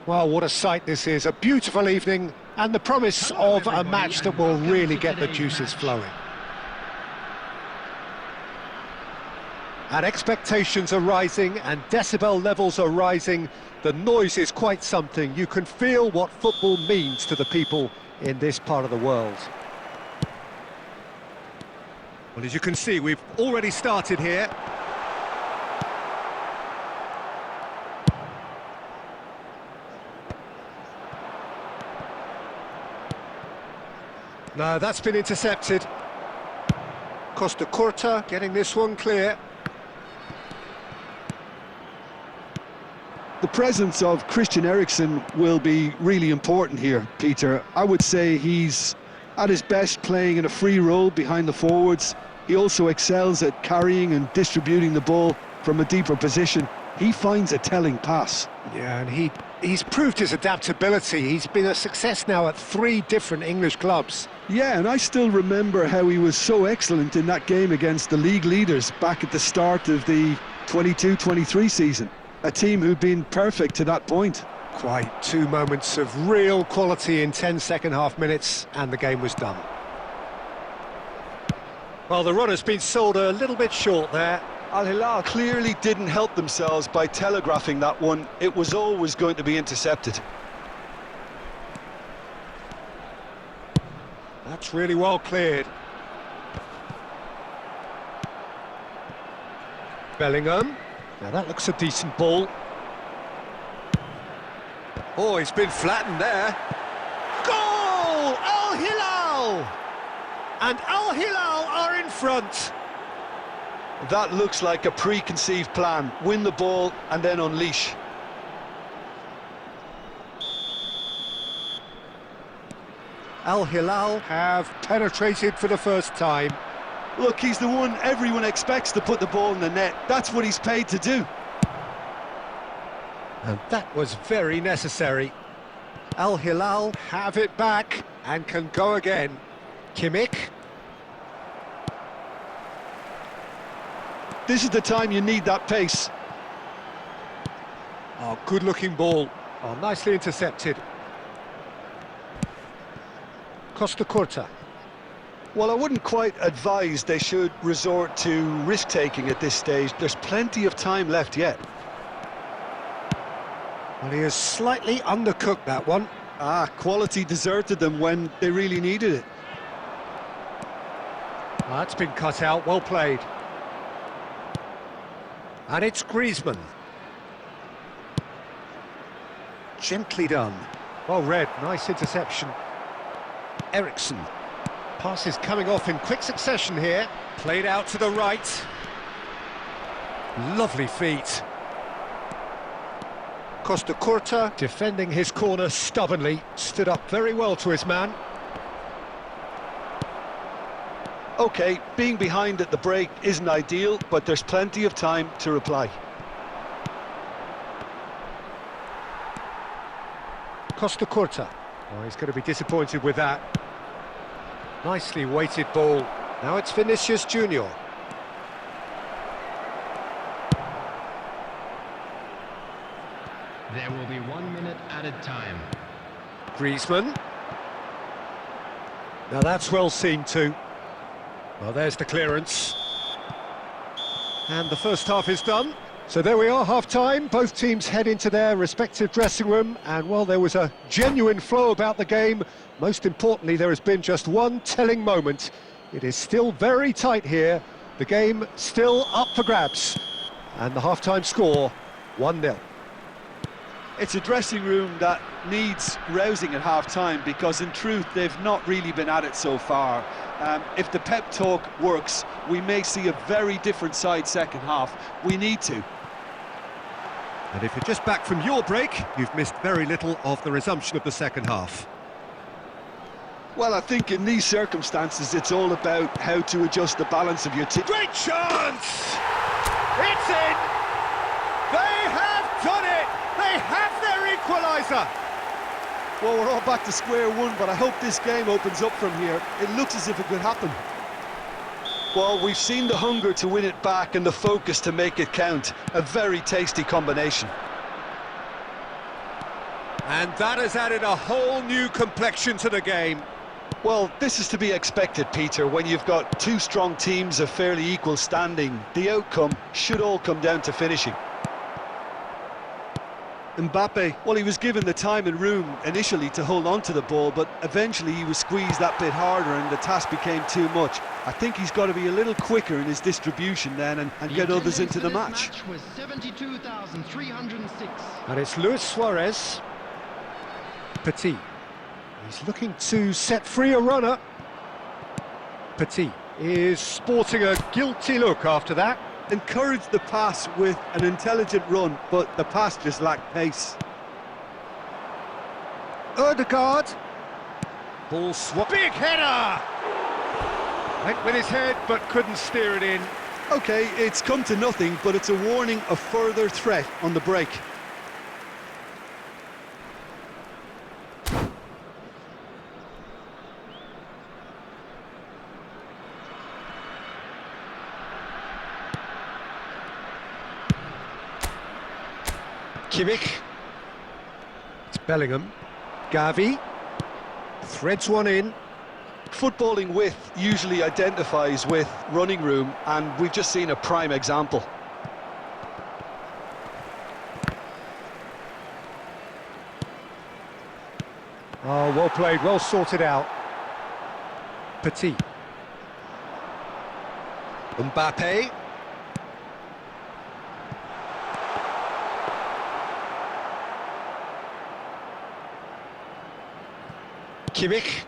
Well, what a sight this is, a beautiful evening and the promise of a match that will really get the juices flowing. And expectations are rising and decibel levels are rising. The noise is quite something. You can feel what football means to the people in this part of the world. Well, as you can see, we've already started here. No, that's been intercepted. Costa Curta getting this one clear. The presence of Christian Eriksen will be really important here, Peter. I would say he's at his best playing in a free role behind the forwards. He also excels at carrying and distributing the ball from a deeper position. He finds a telling pass. Yeah, and he's proved his adaptability. He's been a success now at 3 different English clubs. Yeah, and I still remember how he was so excellent in that game against the league leaders back at the start of the 22-23 season. A team who'd been perfect to that point. Quite 2 moments of real quality in 10 second-half minutes, and the game was done. Well, the run has been sold a little bit short there. Al Hilal clearly didn't help themselves by telegraphing that one. It was always going to be intercepted. That's really well cleared. Bellingham. Now that looks a decent ball. Oh, he's been flattened there. Goal! Al Hilal! And Al Hilal are in front. That looks like a preconceived plan. Win the ball and then unleash. Al Hilal have penetrated for the first time. Look, he's the one everyone expects to put the ball in the net. That's what he's paid to do. And that was very necessary. Al Hilal have it back and can go again. Kimmich. This is the time you need that pace. Oh, good-looking ball. Oh, nicely intercepted. Costa Curta. Well, I wouldn't quite advise they should resort to risk-taking at this stage. There's plenty of time left yet. Well, he has slightly undercooked that one. Quality deserted them when they really needed it. Oh, that's been cut out, well played. And it's Griezmann. Gently done. Well read, nice interception. Eriksen. Pass is coming off in quick succession here. Played out to the right. Lovely feet. Costa Curta defending his corner stubbornly. Stood up very well to his man. OK, being behind at the break isn't ideal, but there's plenty of time to reply. Costa Curta. Oh, he's going to be disappointed with that. Nicely weighted ball. Now it's Vinicius Junior. There will be 1 minute added time. Griezmann. Now that's well seen too. Well, there's the clearance. And the first half is done. So there we are, half-time. Both teams head into their respective dressing room. And while there was a genuine flow about the game, most importantly, there has been just one telling moment. It is still very tight here. The game still up for grabs. And the half-time score, 1-0. It's a dressing room that needs rousing at half-time because, in truth, they've not really been at it so far. If the pep talk works, we may see a very different side second half. We need to. And if you're just back from your break, you've missed very little of the resumption of the second half. Well, I think in these circumstances, it's all about how to adjust the balance of your team. Great chance! It's in! They have done it! They have their equaliser! Well, we're all back to square one, but I hope this game opens up from here. It looks as if it could happen. Well, we've seen the hunger to win it back and the focus to make it count. A very tasty combination. And that has added a whole new complexion to the game. Well, this is to be expected, Peter. When you've got two strong teams of fairly equal standing, the outcome should all come down to finishing. Mbappe, well, he was given the time and room initially to hold on to the ball, but eventually he was squeezed that bit harder and the task became too much. I think he's got to be a little quicker in his distribution then and get others into the match. Was 72,306. And it's Luis Suarez. Petit. He's looking to set free a runner. Petit is sporting a guilty look after that. Encouraged the pass with an intelligent run, but the pass just lacked pace. Odegaard. Ball swap. Big header! Went with his head, but couldn't steer it in. Okay, it's come to nothing, but it's a warning of further threat on the break. Kimmich. It's Bellingham. Gavi. Threads one in. Footballing width usually identifies with running room, and we've just seen a prime example. Oh, well played, well sorted out. Petit. Mbappe. Kimmich.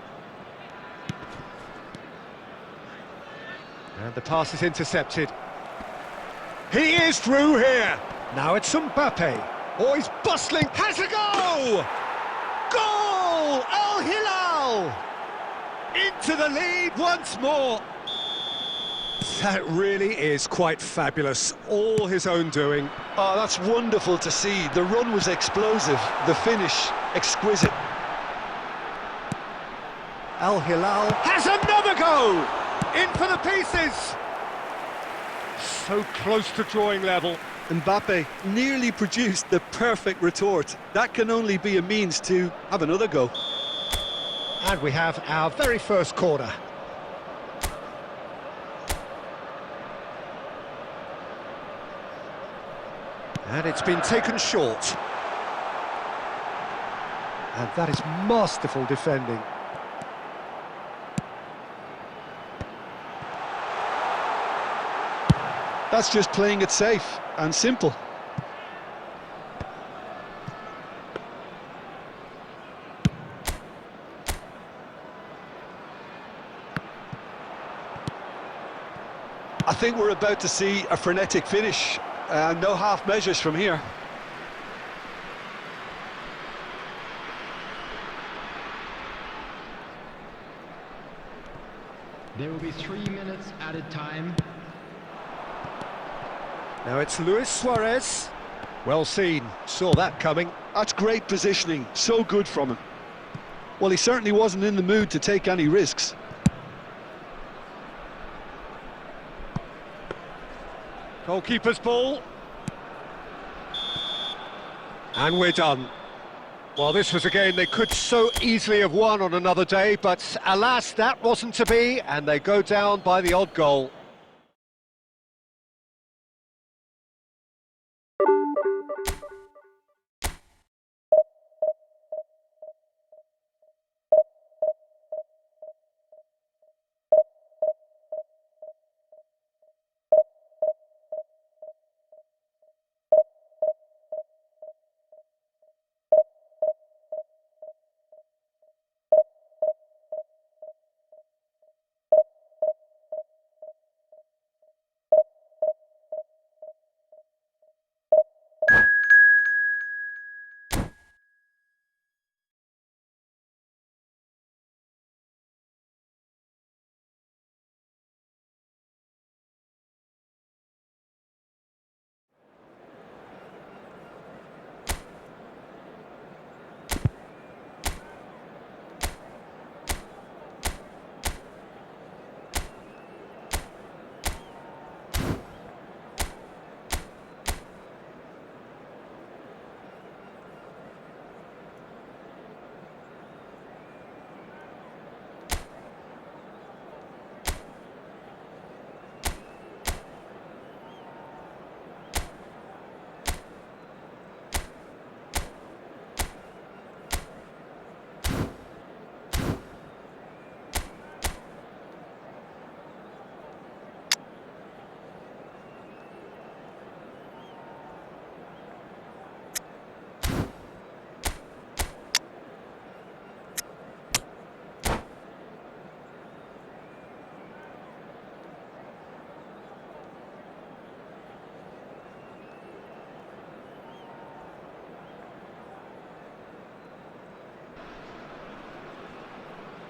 And the pass is intercepted. He is through here. Now it's Mbappe. Oh, he's bustling. Has a go! Goal! Al Hilal! Into the lead once more. That really is quite fabulous. All his own doing. Oh, that's wonderful to see. The run was explosive, the finish exquisite. Al Hilal has another go! In for the pieces! So close to drawing level. Mbappe nearly produced the perfect retort. That can only be a means to have another go. And we have our very first corner. And it's been taken short. And that is masterful defending. That's just playing it safe and simple. I think we're about to see a frenetic finish. No half measures from here. There will be 3 minutes added time. Now it's Luis Suarez. Well seen, saw that coming. That's great positioning, so good from him. Well, he certainly wasn't in the mood to take any risks. Goalkeeper's ball. And we're done. Well, this was a game they could so easily have won on another day, but alas, that wasn't to be, and they go down by the odd goal.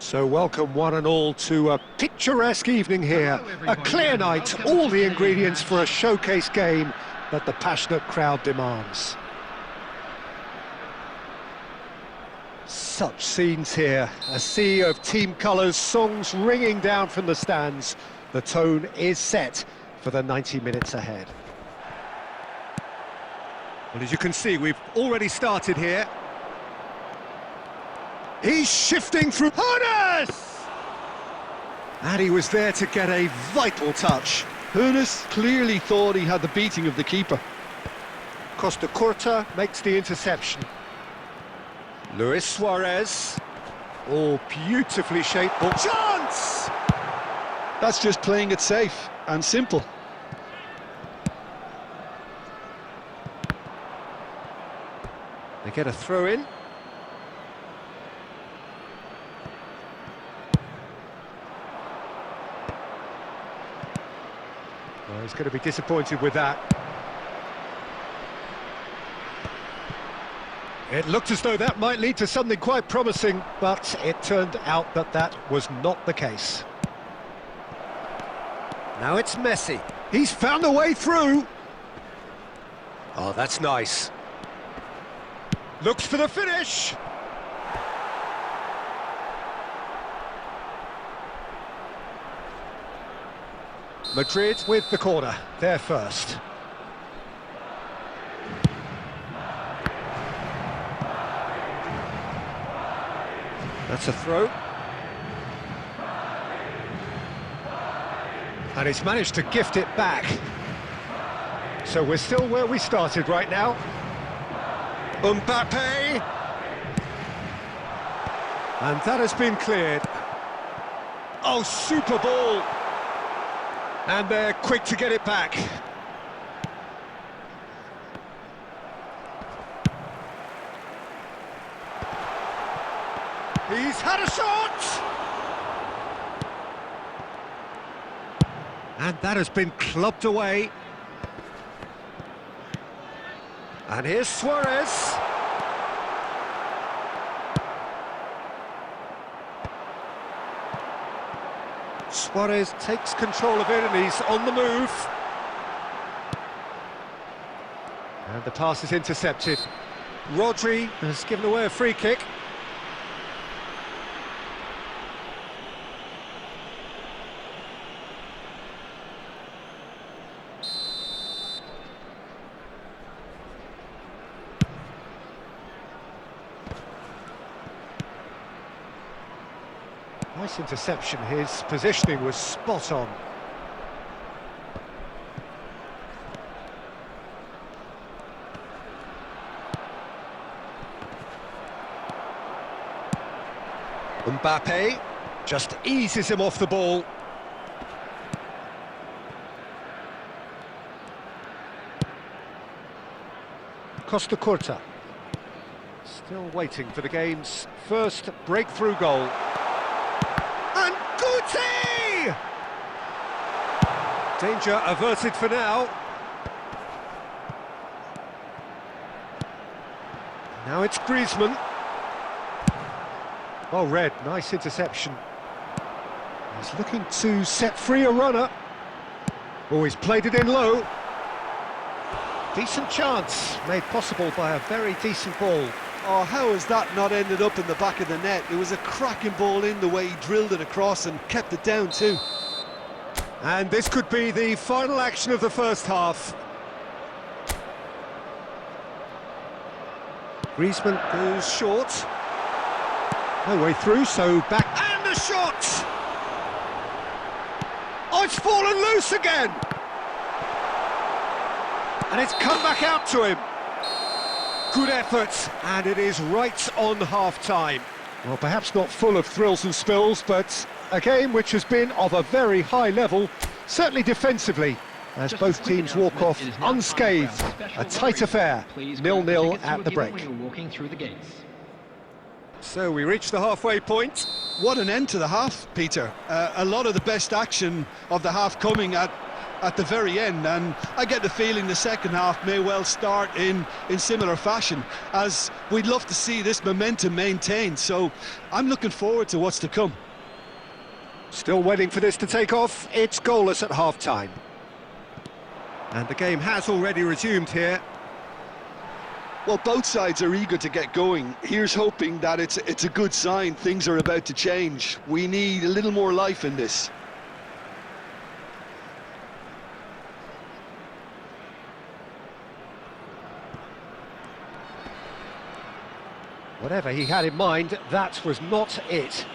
So welcome one and all to a picturesque evening here, a clear night, all the ingredients for a showcase game that the passionate crowd demands. Such scenes here, a sea of team colours, songs ringing down from the stands. The tone is set for the 90 minutes ahead. Well, as you can see, we've already started here. He's shifting through Hoeneß! And he was there to get a vital touch. Hoeneß clearly thought he had the beating of the keeper. Costa Curta makes the interception. Luis Suarez. Oh, beautifully shaped ball. Chance! That's just playing it safe and simple. They get a throw in. Well, he's going to be disappointed with that. It looked as though that might lead to something quite promising, but it turned out that that was not the case. Now it's Messi. He's found a way through. Oh, that's nice. Looks for the finish. Madrid with the corner, they're first. That's a throw. And he's managed to gift it back. So we're still where we started right now. Mbappe! And that has been cleared. Oh, super ball! And they're quick to get it back. He's had a shot! And that has been clubbed away. And here's Suarez. Suarez takes control of it and he's on the move. And the pass is intercepted. Rodri has given away a free kick. Nice interception, his positioning was spot on. Mbappe just eases him off the ball. Costa Curta. Still waiting for the game's first breakthrough goal. And Guti! Danger averted for now. Now it's Griezmann. Oh, Red, nice interception. He's looking to set free a runner. Oh, he's played it in low. Decent chance, made possible by a very decent ball. Oh, how has that not ended up in the back of the net? It was a cracking ball in the way he drilled it across and kept it down too. And this could be the final action of the first half. Griezmann goes short. No way through, so back. And the shot! Oh, it's fallen loose again! And it's come back out to him. Good effort, and it is right on half-time. Well, perhaps not full of thrills and spills, but a game which has been of a very high level, certainly defensively, as both teams walk off unscathed. A tight affair, 0-0 at the break. So we reach the halfway point. What an end to the half, Peter. A lot of the best action of the half coming at the very end, and I get the feeling the second half may well start in similar fashion, as we'd love to see this momentum maintained. So I'm looking forward to what's to come. Still waiting for this to take off. It's goalless at half-time. And the game has already resumed here. Well, both sides are eager to get going. Here's hoping that it's a good sign. Things are about to change. We need a little more life in this. Whatever he had in mind, that was not it.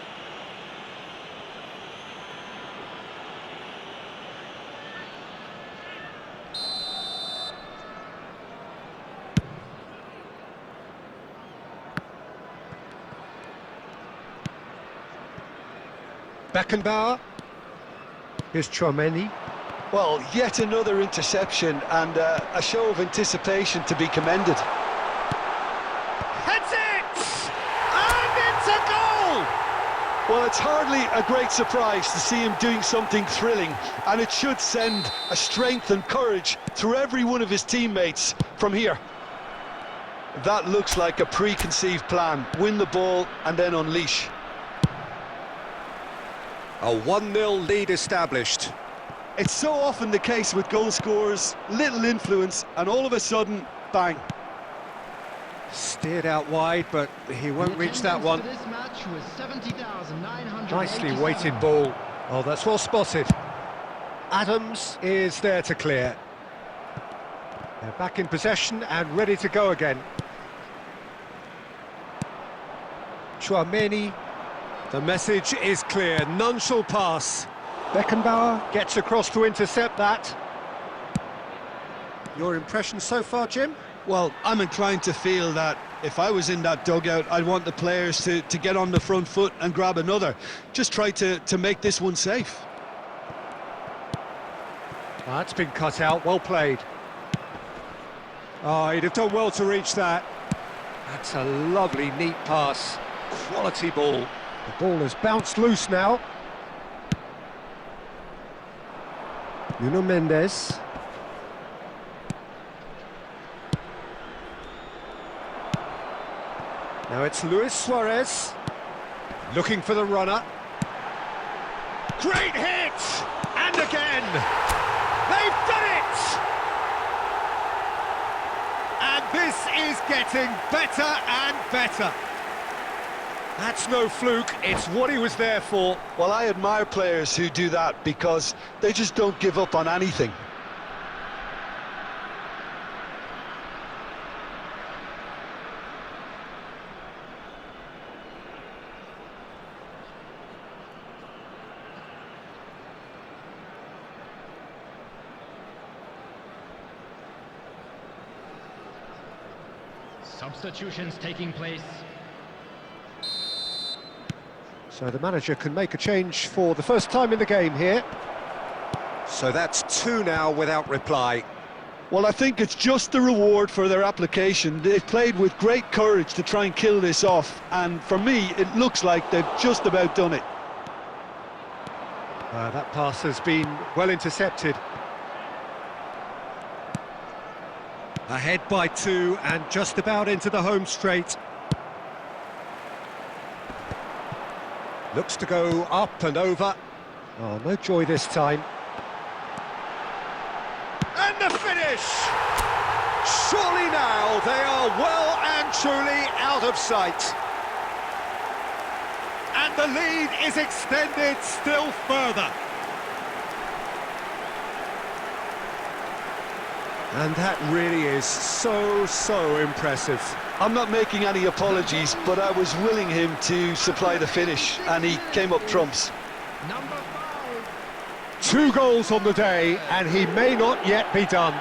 Beckenbauer. Here's Chouameni. Well, yet another interception and a show of anticipation to be commended. Heads it! And it's a goal! Well, it's hardly a great surprise to see him doing something thrilling, and it should send a strength and courage through every one of his teammates from here. That looks like a preconceived plan. Win the ball and then unleash. A 1-0 lead established. It's so often the case with goal scorers, little influence, and all of a sudden, bang. Steered out wide, but he won't reach that one. This match was 70,987. Nicely weighted ball. Oh, that's well spotted. Adams is there to clear. They're back in possession and ready to go again. Chouameni. The message is clear, none shall pass. Beckenbauer gets across to intercept that. Your impression so far, Jim? Well, I'm inclined to feel that if I was in that dugout, I'd want the players to get on the front foot and grab another. Just try to make this one safe. That's been cut out, well played. Oh, he'd have done well to reach that. That's a lovely, neat pass. Quality ball. The ball has bounced loose now. Nuno Mendes. Now it's Luis Suarez. Looking for the runner. Great hit! And again! They've done it! And this is getting better and better. That's no fluke, it's what he was there for. Well, I admire players who do that because they just don't give up on anything. Substitutions taking place. So the manager can make a change for the first time in the game here. So that's 2 now without reply. Well, I think it's just the reward for their application. They've played with great courage to try and kill this off, and for me, it looks like they've just about done it. That pass has been well intercepted. Ahead by 2 and just about into the home straight. Looks to go up and over. Oh, no joy this time. And the finish! Surely now they are well and truly out of sight. And the lead is extended still further. And that really is so impressive. I'm not making any apologies, but I was willing him to supply the finish, and he came up trumps. Number 5. 2 goals on the day, and he may not yet be done.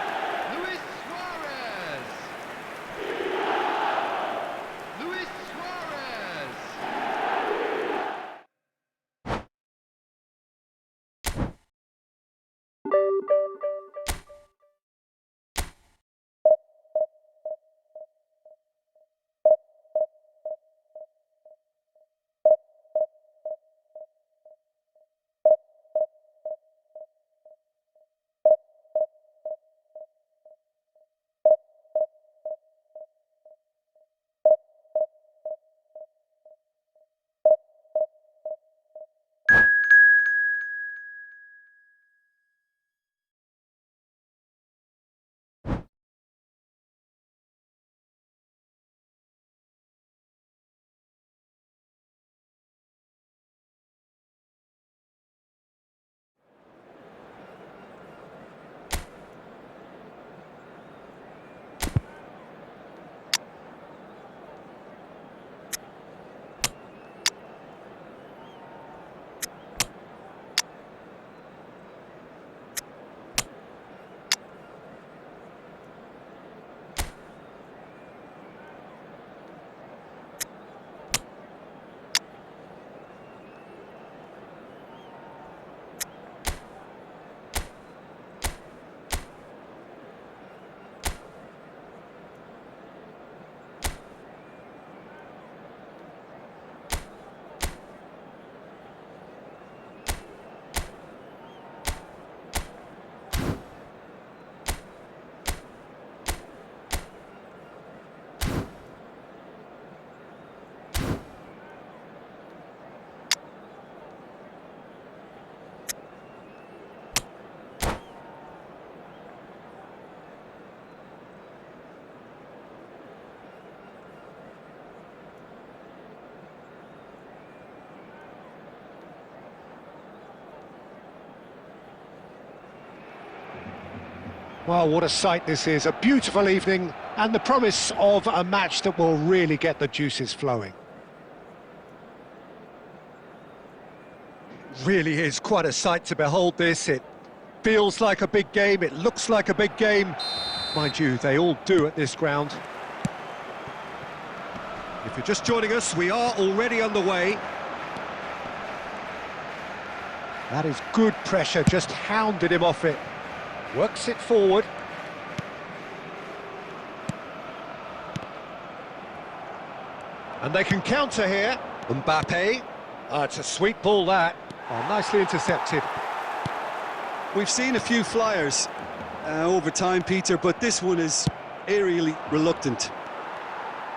Well, what a sight this is, a beautiful evening, and the promise of a match that will really get the juices flowing. Really is quite a sight to behold this. It feels like a big game, it looks like a big game. Mind you, they all do at this ground. If you're just joining us, we are already underway. That is good pressure, just hounded him off it. Works it forward. And they can counter here. Mbappe. It's a sweet ball, that. Oh, nicely intercepted. We've seen a few flyers over time, Peter, but this one is aerially reluctant.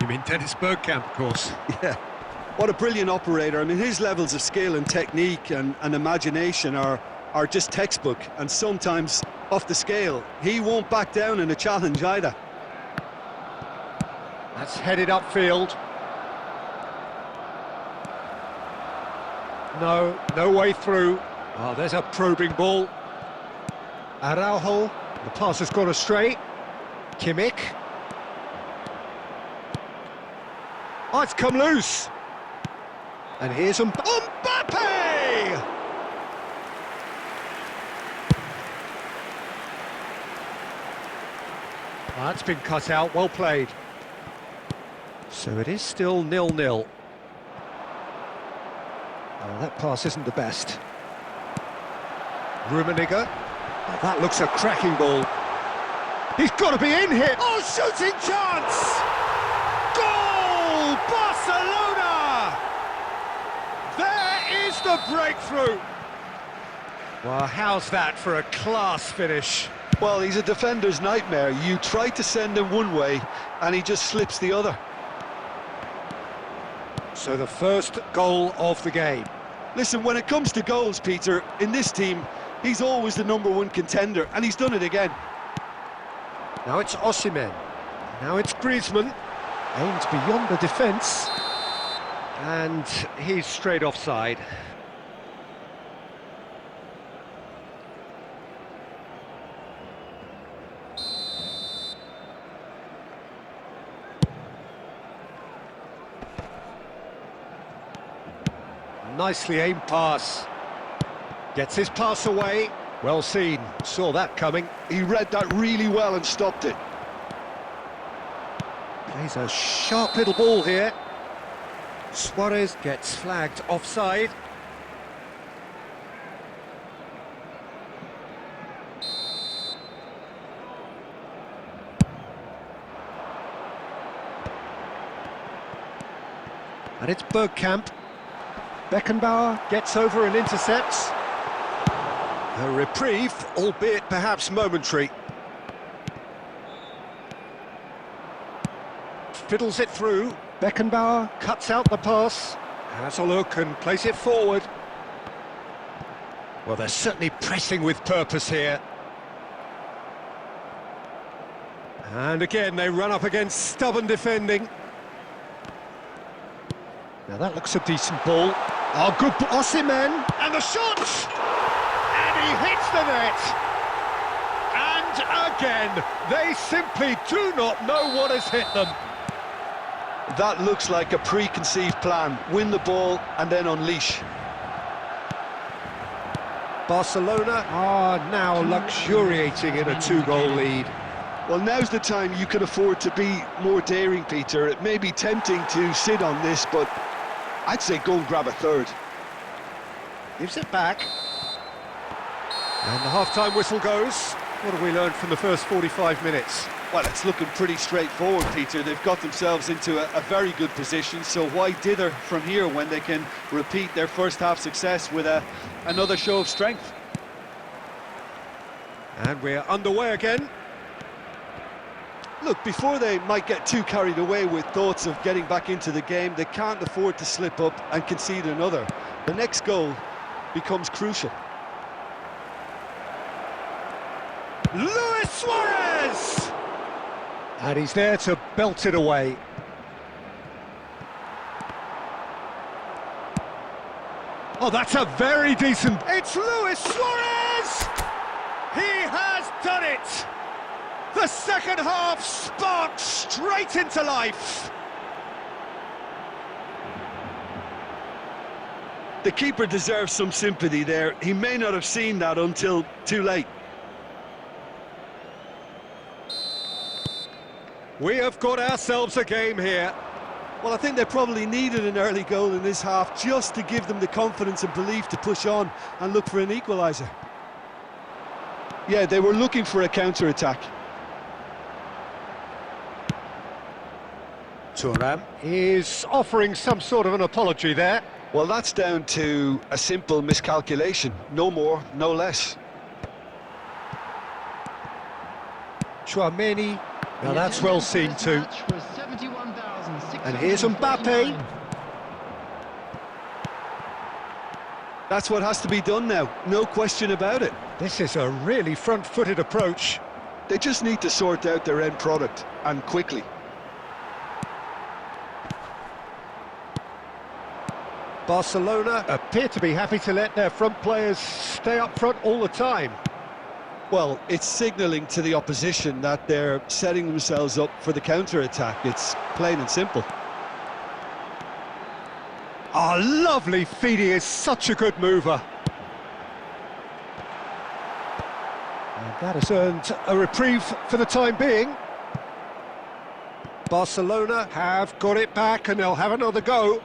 You mean Dennis Bergkamp, of course. Yeah, what a brilliant operator. I mean, his levels of skill and technique and imagination are just textbook, and sometimes off the scale. He won't back down in a challenge either. That's headed upfield. No way through. Oh, there's a probing ball. Araujo, the pass has gone astray. Kimmich. Oh, it's come loose. And here's Mbappe! That's been cut out, well played. So it is still 0-0. Oh, that pass isn't the best. Rummenigge. Oh, that looks a cracking ball. He's got to be in here. Oh, shooting chance! Goal! Barcelona! There is the breakthrough. Well, how's that for a class finish? Well, he's a defender's nightmare. You try to send him one way, and he just slips the other. So the first goal of the game. Listen, when it comes to goals, Peter, in this team, he's always the #1 contender, and he's done it again. Now it's Osimhen. Now it's Griezmann. Aimed beyond the defence. And he's straight offside. Nicely aimed pass. Gets his pass away. Well seen. Saw that coming. He read that really well and stopped it. Plays a sharp little ball here. Suarez gets flagged offside. And it's Bergkamp. Beckenbauer gets over and intercepts. A reprieve, albeit perhaps momentary. Fiddles it through. Beckenbauer cuts out the pass. Has a look and plays it forward. Well, they're certainly pressing with purpose here. And again, they run up against stubborn defending. Now that looks a decent ball. Oh, good Osimhen, and the shot! And he hits the net! And again, they simply do not know what has hit them. That looks like a preconceived plan. Win the ball and then unleash. Barcelona are now luxuriating in a two-goal lead. Well, now's the time you can afford to be more daring, Peter. It may be tempting to sit on this, but I'd say go and grab a third. Gives it back. And the half-time whistle goes. What have we learned from the first 45 minutes? Well, it's looking pretty straightforward, Peter. They've got themselves into a very good position, so why dither from here when they can repeat their first half success with another show of strength? And we're underway again. Look, before they might get too carried away with thoughts of getting back into the game, they can't afford to slip up and concede another. The next goal becomes crucial. Luis Suarez! And he's there to belt it away. Oh, that's a very decent... It's Luis Suarez! He has done it! The second half sparked straight into life. The keeper deserves some sympathy there. He may not have seen that until too late. We have got ourselves a game here. Well, I think they probably needed an early goal in this half just to give them the confidence and belief to push on and look for an equaliser. Yeah, they were looking for a counter-attack. Thuram is offering some sort of an apology there. Well, that's down to a simple miscalculation. No more, no less. Chouameni. Now that's well seen too. And here's Mbappe. That's what has to be done now, no question about it. This is a really front-footed approach. They just need to sort out their end product, and quickly. Barcelona appear to be happy to let their front players stay up front all the time. Well, it's signalling to the opposition that they're setting themselves up for the counter-attack. It's plain and simple. Oh, lovely feed, he is such a good mover. And that has earned a reprieve for the time being. Barcelona have got it back and they'll have another go.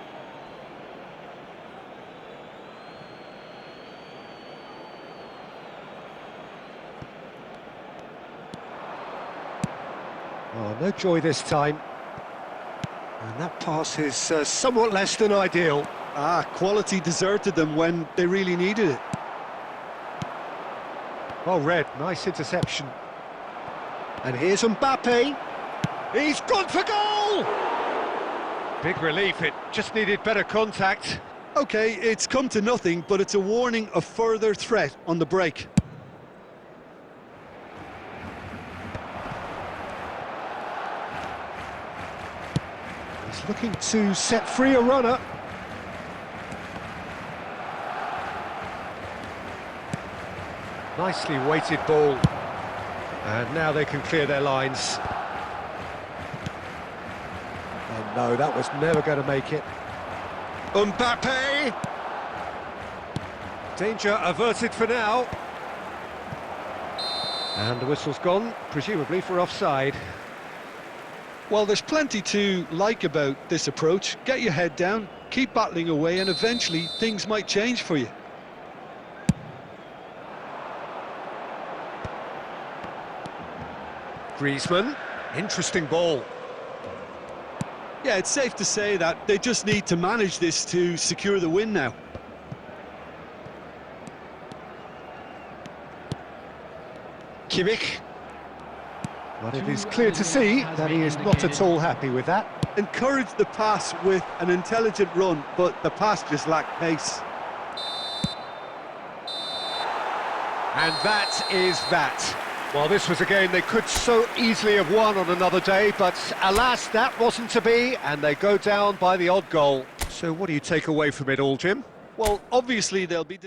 Oh, no joy this time. And that pass is somewhat less than ideal. Quality deserted them when they really needed it. Well read, nice interception. And here's Mbappe. He's gone for goal! Big relief, it just needed better contact. Okay, it's come to nothing, but it's a warning of further threat on the break. He's looking to set free a runner. Nicely weighted ball. And now they can clear their lines. And no, that was never going to make it. Mbappe! Danger averted for now. And the whistle's gone, presumably for offside. Well, there's plenty to like about this approach. Get your head down, keep battling away, and eventually things might change for you. Griezmann, interesting ball. Yeah, it's safe to say that they just need to manage this to secure the win now. Kimmich. But it is clear to see that he is not at all happy with that. Encourage the pass with an intelligent run, but the pass just lacked pace. And that is that. Well, this was a game they could so easily have won on another day, but alas, that wasn't to be, and they go down by the odd goal. So what do you take away from it all, Jim? Well, obviously they'll be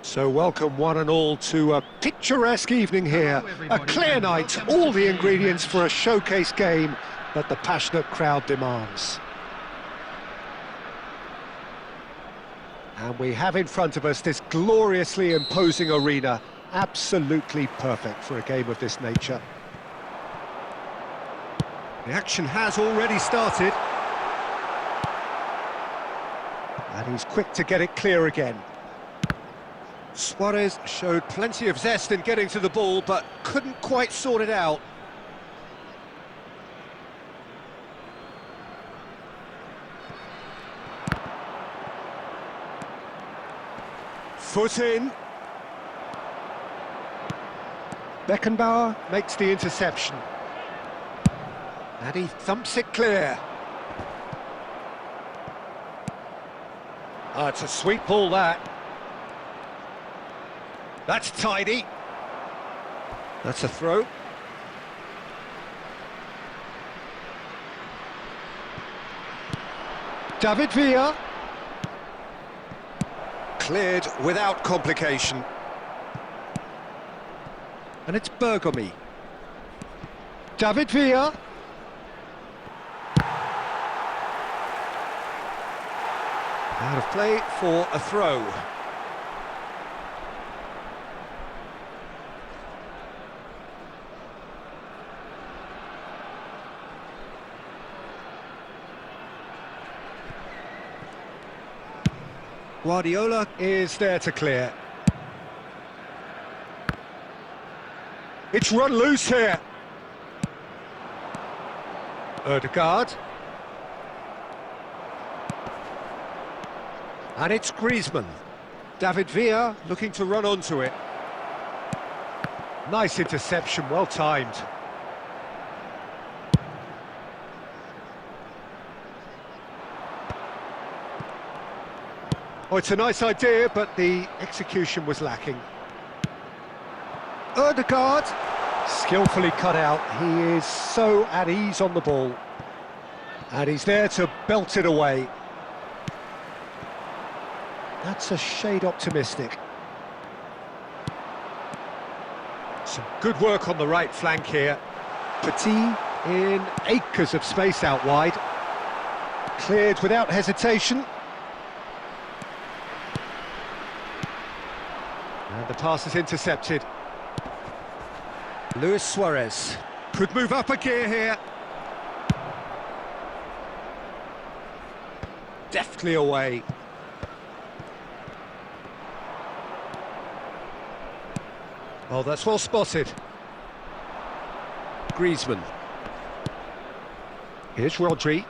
So welcome one and all to a picturesque evening here. Hello, A everybody, clear and night, welcome all to the today's ingredients match. for a showcase game that the passionate crowd demands. And we have in front of us this gloriously imposing arena, absolutely perfect for a game of this nature. The action has already started. And he's quick to get it clear again. Suarez showed plenty of zest in getting to the ball, but couldn't quite sort it out. Foot in. Beckenbauer makes the interception. And he thumps it clear. Oh, it's a sweet ball, that. That's tidy. That's a throw. David Villa. Cleared without complication. And it's Bergomi. David Villa. Out of play for a throw. Guardiola is there to clear. It's run loose here. Odegaard. And it's Griezmann. David Villa looking to run onto it. Nice interception, well timed. Oh, it's a nice idea, but the execution was lacking. Odegaard, skillfully cut out. He is so at ease on the ball. And he's there to belt it away. That's a shade optimistic. Some good work on the right flank here. Petit in acres of space out wide. Cleared without hesitation. And the pass is intercepted. Luis Suarez could move up a gear here. Deftly away. Oh, that's well spotted. Griezmann. Here's Rodri.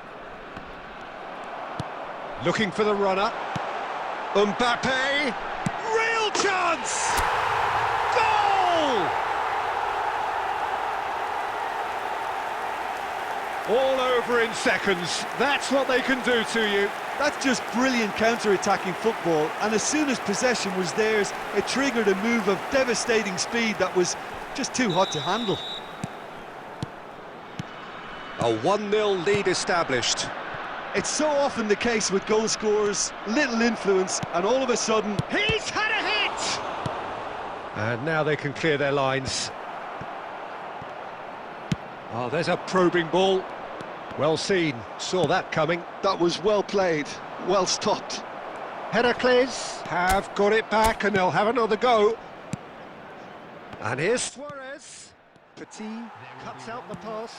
Looking for the runner. Mbappe. Real chance! Goal! All over in seconds. That's what they can do to you. That's just brilliant counter-attacking football, and as soon as possession was theirs, it triggered a move of devastating speed that was just too hot to handle. A 1-0 lead established. It's so often the case with goal scorers, little influence, and all of a sudden... He's had a hit! And now they can clear their lines. Oh, there's a probing ball. Well seen, saw that coming. That was well played, well stopped. Heracles have got it back and they'll have another go. And here's Suarez. Petit cuts out the pass.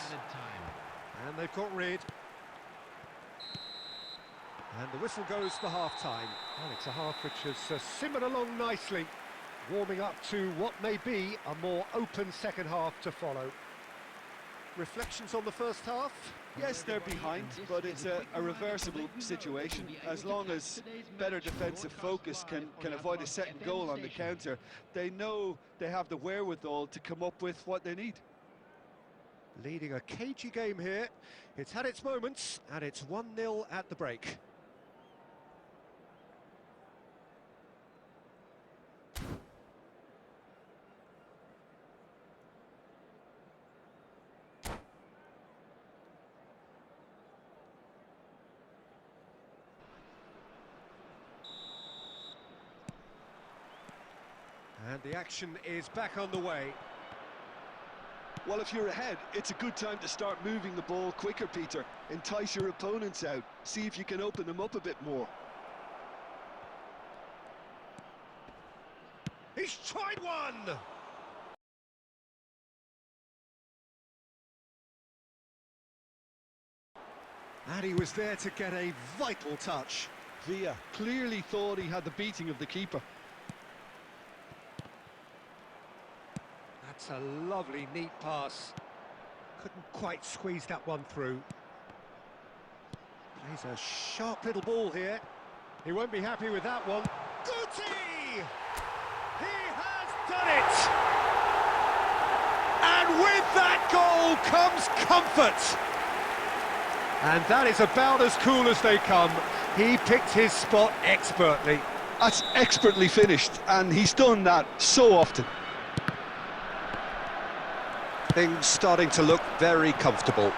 And they've got rid. And the whistle goes for half-time. Well, it's a half which has simmered along nicely, warming up to what may be a more open second half to follow. Reflections on the first half? Yes, they're behind, but it's a reversible situation. As long as better defensive focus can avoid a second goal on the counter, they know they have the wherewithal to come up with what they need. Leading a cagey game here. It's had its moments, and it's 1-0 at the break. And the action is back on the way. Well, if you're ahead, it's a good time to start moving the ball quicker, Peter. Entice your opponents out. See if you can open them up a bit more. He's tried one! And he was there to get a vital touch. Villa clearly thought he had the beating of the keeper. That's a lovely, neat pass. Couldn't quite squeeze that one through. Plays a sharp little ball here. He won't be happy with that one. Guti! He has done it! And with that goal comes comfort. And that is about as cool as they come. He picked his spot expertly. That's expertly finished, and he's done that so often. Things starting to look very comfortable.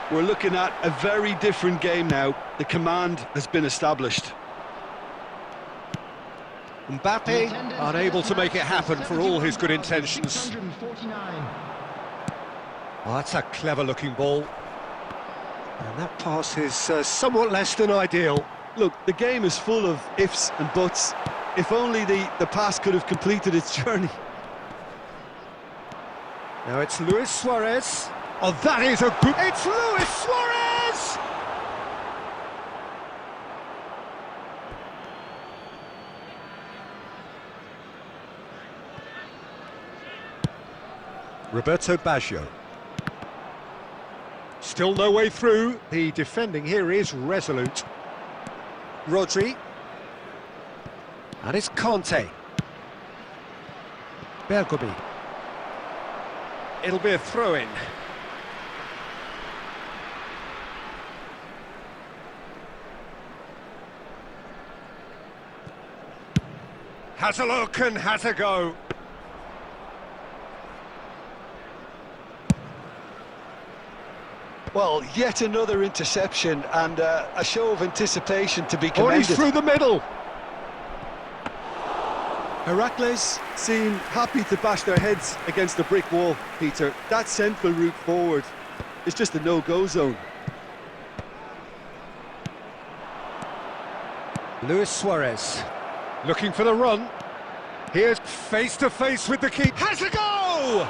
We're looking at a very different game now. The command has been established. Mbappe unable to make it happen for all his good intentions. 649. Well, that's a clever-looking ball. And that pass is somewhat less than ideal. Look, the game is full of ifs and buts. If only the pass could have completed its journey. Now it's Luis Suarez. Oh, that is a good... It's Luis Suarez! Roberto Baggio. Still no way through. The defending here is resolute. Rodri. And it's Conte. Bergomi. It'll be a throw-in. Has a look and has a go. Well, yet another interception and a show of anticipation to be Oh, commended. he's through the middle. Heracles seem happy to bash their heads against the brick wall, Peter. That central route forward is just a no-go zone. Luis Suarez looking for the run. Here's face-to-face with the keeper. Has a go!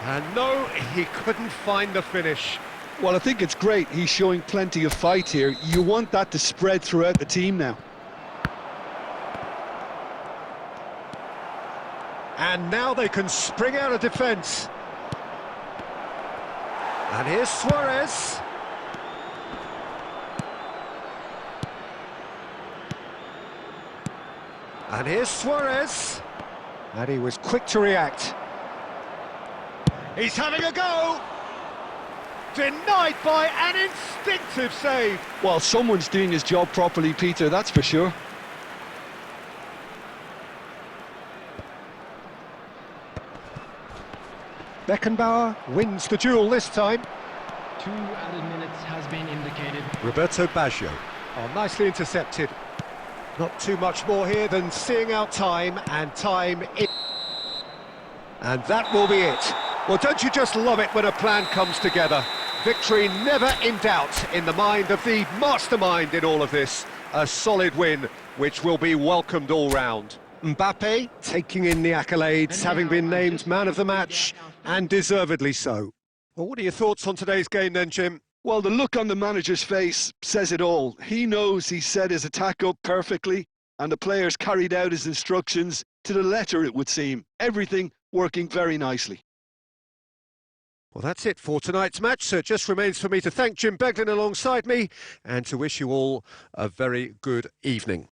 And no, he couldn't find the finish. Well, I think it's great. He's showing plenty of fight here. You want that to spread throughout the team now. And now they can spring out of defence. And here's Suarez. And here's Suarez. And he was quick to react. He's having a go. Denied by an instinctive save. Well, someone's doing his job properly, Peter, that's for sure. Beckenbauer wins the duel this time. 2 added minutes has been indicated. Roberto Baggio. Oh, nicely intercepted. Not too much more here than seeing out time, and time in. And that will be it. Well, don't you just love it when a plan comes together? Victory never in doubt in the mind of the mastermind in all of this. A solid win, which will be welcomed all round. Mbappe taking in the accolades, having been named man of the match, and deservedly so. Well, what are your thoughts on today's game then, Jim? Well, the look on the manager's face says it all. He knows he set his attack up perfectly, and the players carried out his instructions to the letter, it would seem. Everything working very nicely. Well, that's it for tonight's match, so it just remains for me to thank Jim Beglin alongside me, and to wish you all a very good evening.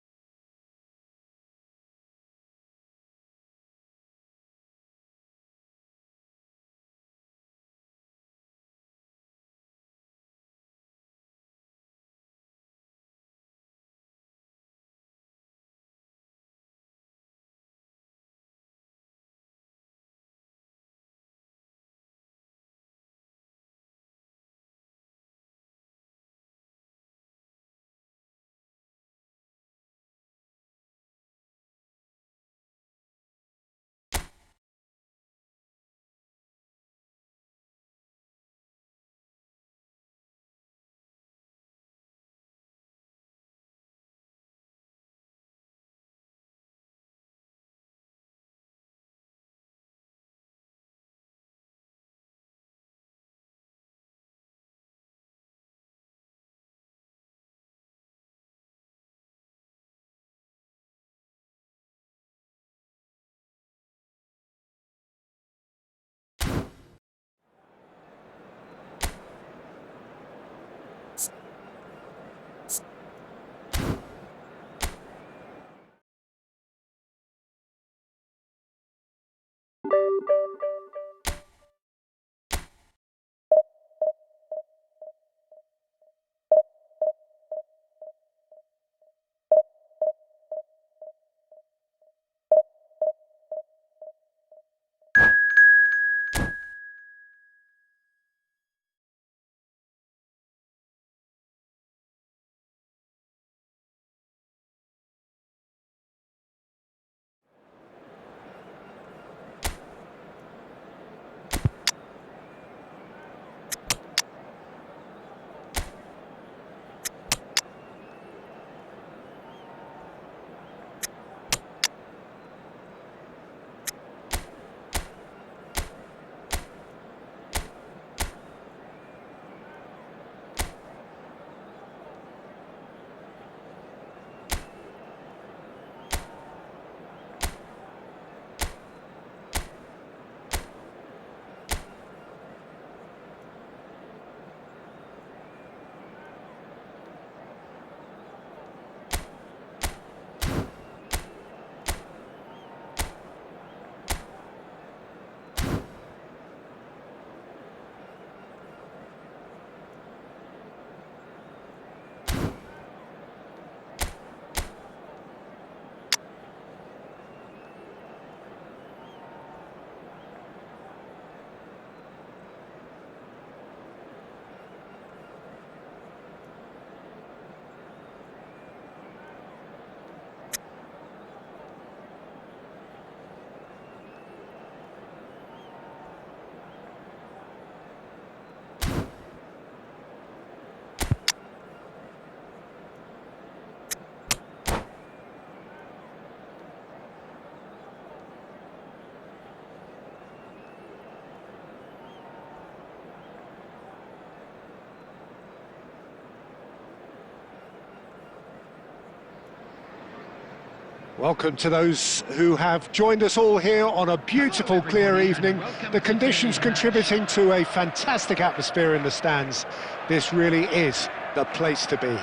Welcome to those who have joined us all here on a beautiful, clear evening. The conditions contributing to a fantastic atmosphere in the stands. This really is the place to be.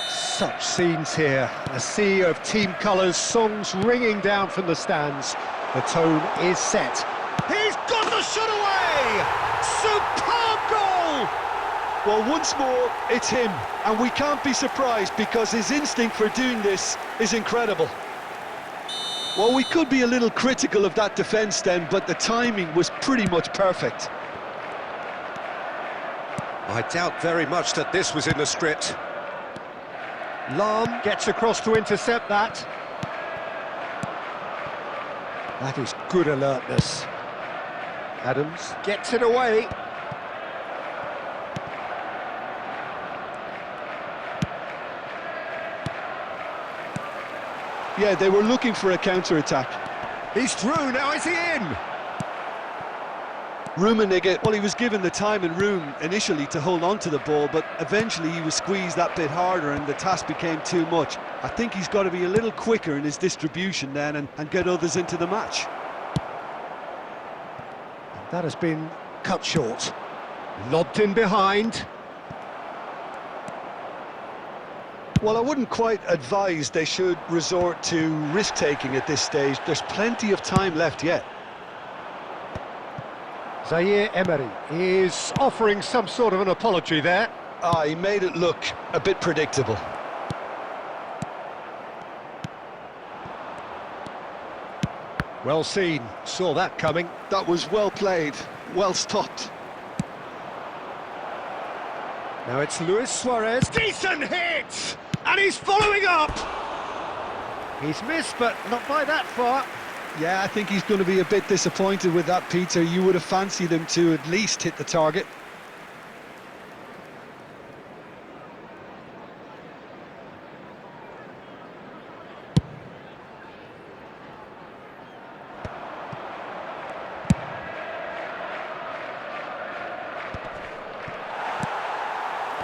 Such scenes here, a sea of team colours, songs ringing down from the stands. The tone is set. He's got the shot away! Superb goal! Well, once more, it's him, and we can't be surprised because his instinct for doing this is incredible. Well, we could be a little critical of that defence then, but the timing was pretty much perfect. I doubt very much that this was in the script. Lahm gets across to intercept that. That is good alertness. Adams gets it away. Yeah, they were looking for a counter-attack. He's through, now is he in? Rummenigge, well, he was given the time and room initially to hold on to the ball, but eventually he was squeezed that bit harder and the task became too much. I think he's got to be a little quicker in his distribution then and get others into the match. That has been cut short. Lobbed in behind. Well, I wouldn't quite advise they should resort to risk-taking at this stage. There's plenty of time left yet. Zaire Emery is offering some sort of an apology there. He made it look a bit predictable. Well seen, saw that coming. That was well played, well stopped. Now it's Luis Suarez. Decent hit! And he's following up! He's missed, but not by that far. Yeah, I think he's going to be a bit disappointed with that, Peter. You would have fancied him to at least hit the target.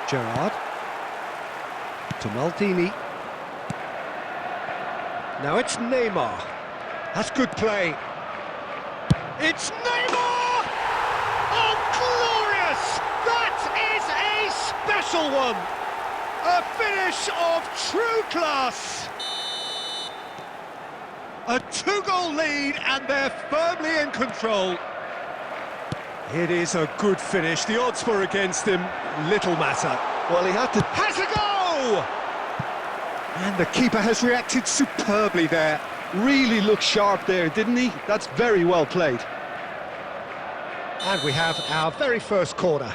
Gerrard. To Maldini. Now it's Neymar. That's good play. It's Neymar! Oh, glorious! That is a special one! A finish of true class! A two-goal lead, and they're firmly in control. It is a good finish. The odds were against him. Little matter. Well, he had to... Has a go! And the keeper has reacted superbly there. Really looked sharp there, didn't he? That's very well played. And we have our very first corner.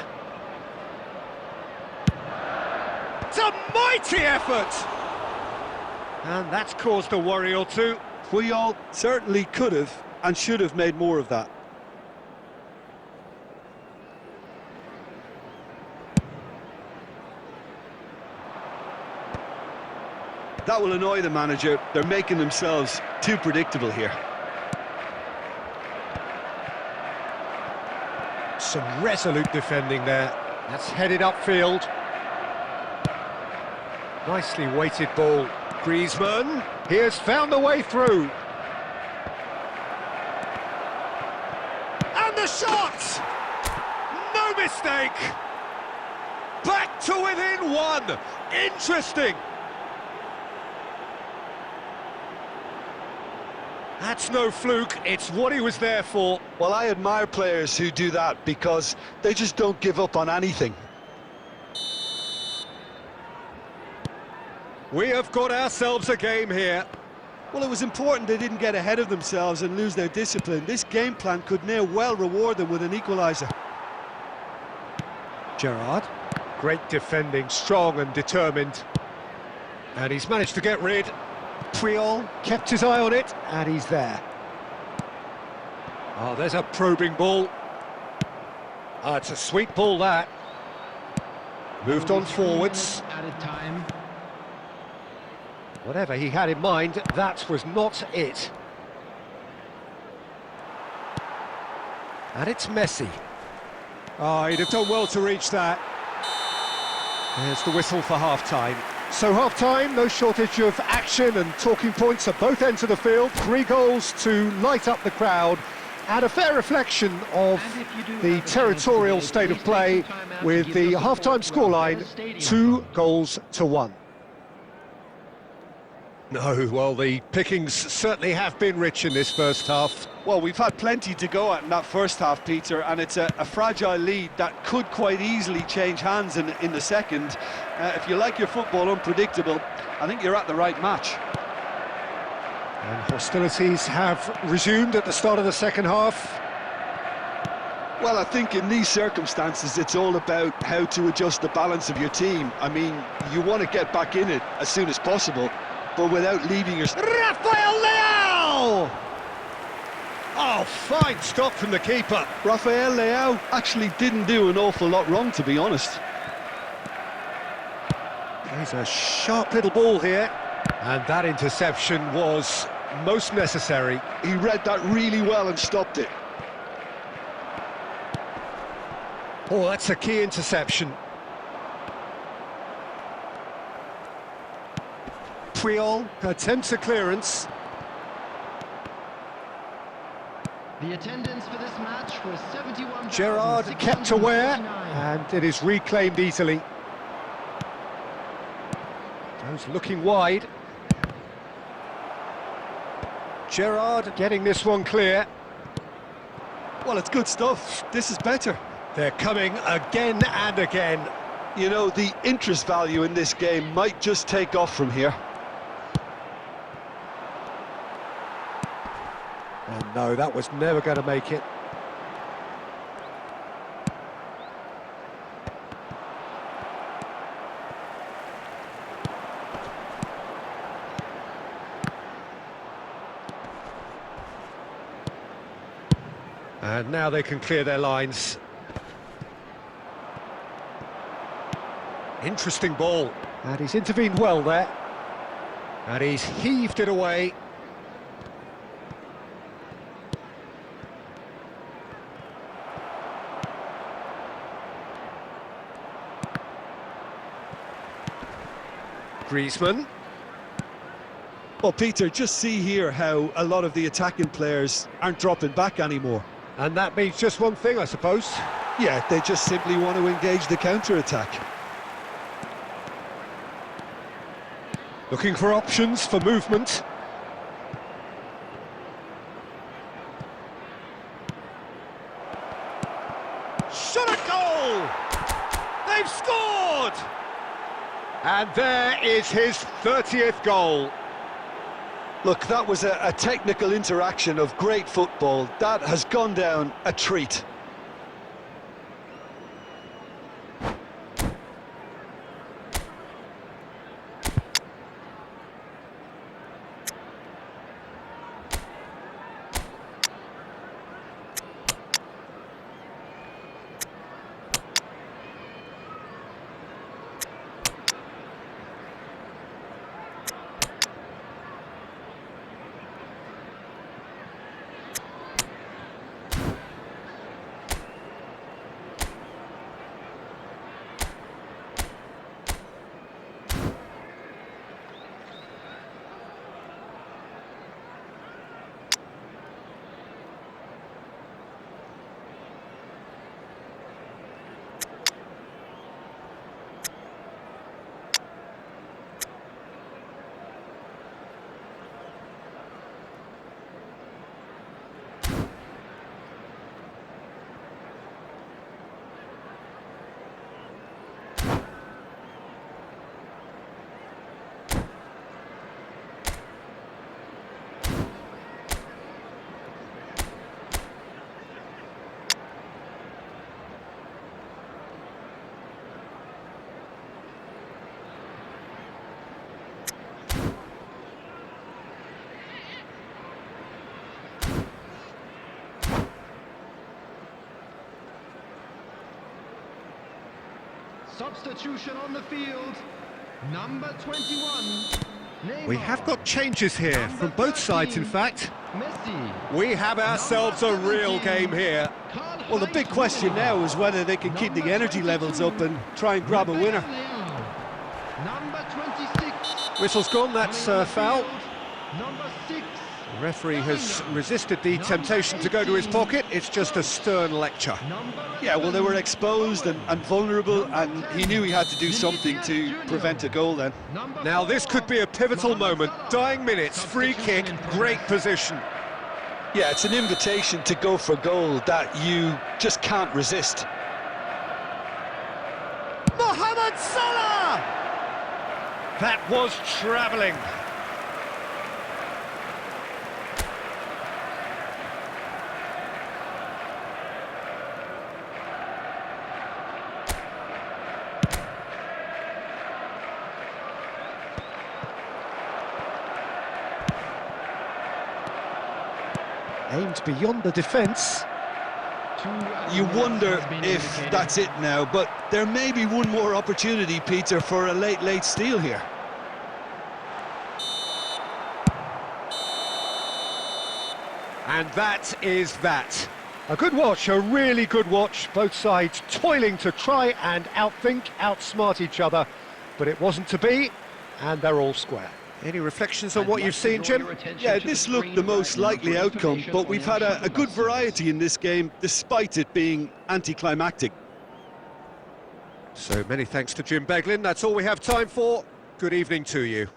It's a mighty effort! And that's caused a worry or two. We all certainly could have and should have made more of that. That will annoy the manager. They're making themselves too predictable here. Some resolute defending there. That's headed upfield. Nicely weighted ball. Griezmann, he has found a way through. And the shot! No mistake! Back to within one! Interesting! That's no fluke, it's what he was there for. Well, I admire players who do that because they just don't give up on anything. We have got ourselves a game here. Well, it was important they didn't get ahead of themselves and lose their discipline. This game plan could near well reward them with an equaliser. Gerrard, great defending, strong and determined. And he's managed to get rid. Puyol kept his eye on it, and he's there. Oh, there's a probing ball. Oh, it's a sweet ball, that. Moved on forwards. Added time. Whatever he had in mind, that was not it. And it's Messi. Oh, he'd have done well to reach that. There's the whistle for half-time. So half-time, no shortage of action and talking points at both ends of the field. 3 goals to light up the crowd, and a fair reflection of the territorial state of play with the half-time scoreline 2-1. No, well, the pickings certainly have been rich in this first half. Well, we've had plenty to go at in that first half, Peter, and it's a fragile lead that could quite easily change hands in the second. If you like your football unpredictable, I think you're at the right match. And hostilities have resumed at the start of the second half. Well, I think in these circumstances, it's all about how to adjust the balance of your team. I mean, you want to get back in it as soon as possible, but without leaving your... Rafael Leao! Oh, fine stop from the keeper. Rafael Leao actually didn't do an awful lot wrong, to be honest. There's a sharp little ball here. And that interception was most necessary. He read that really well and stopped it. Oh, that's a key interception. Puyol attempts a clearance. The attendance for this match was 71,669. Gerrard kept aware, and it is reclaimed easily. Those looking wide. Gerrard getting this one clear. Well, it's good stuff. This is better. They're coming again and again. You know, the interest value in this game might just take off from here. And no, that was never going to make it. And now they can clear their lines. Interesting ball. And he's intervened well there. And he's heaved it away. Griezmann. Well, Peter, just see here how a lot of the attacking players aren't dropping back anymore. And that means just one thing, I suppose. Yeah, they just simply want to engage the counter-attack. Looking for options for movement. And there is his 30th goal. Look, that was a technical interaction of great football. That has gone down a treat. Substitution on the field, number 21. We have got changes here from both sides, in fact. Messi. We have ourselves a real game here. Well, the big question now is whether they can keep the energy levels up and try and grab a winner. Number 26. Whistle's gone, that's foul. Number 6. The referee has resisted the temptation to go to his pocket. It's just a stern lecture. Yeah, well, they were exposed and vulnerable, and he knew he had to do something to prevent a goal then. Now this could be a pivotal moment. Dying minutes, free kick, great position. Yeah, it's an invitation to go for goal that you just can't resist. Mohamed Salah! That was travelling. Aimed beyond the defence. You wonder if that's it now, but there may be one more opportunity, Peter, for a late steal here. And that is that. A good watch, a really good watch. Both sides toiling to try and outthink, outsmart each other. But it wasn't to be, and they're all square. Any reflections on what you've seen, Jim? Yeah, this looked the most likely outcome, but we've had a good variety in this game, despite it being anticlimactic. So many thanks to Jim Beglin. That's all we have time for. Good evening to you.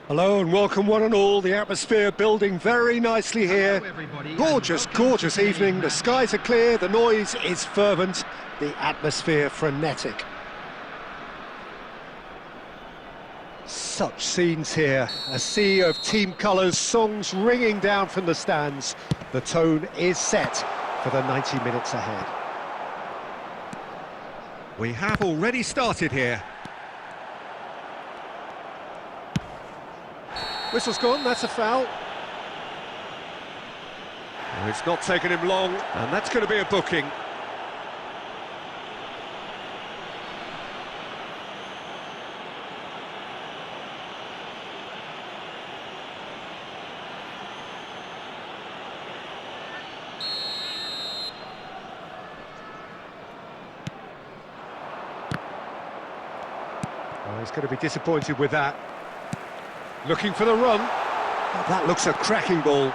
Hello and welcome one and all. The atmosphere building very nicely here. Hello everybody, and Gorgeous, welcome gorgeous to today's evening. The match. skies are clear, the noise is fervent, the atmosphere frenetic. Such scenes here. A sea of team colours, songs ringing down from the stands. The tone is set for the 90 minutes ahead. We have already started here. Whistle's gone, that's a foul. Oh, it's not taken him long, and that's going to be a booking. Oh, he's going to be disappointed with that. Looking for the run. Oh, that looks a cracking ball.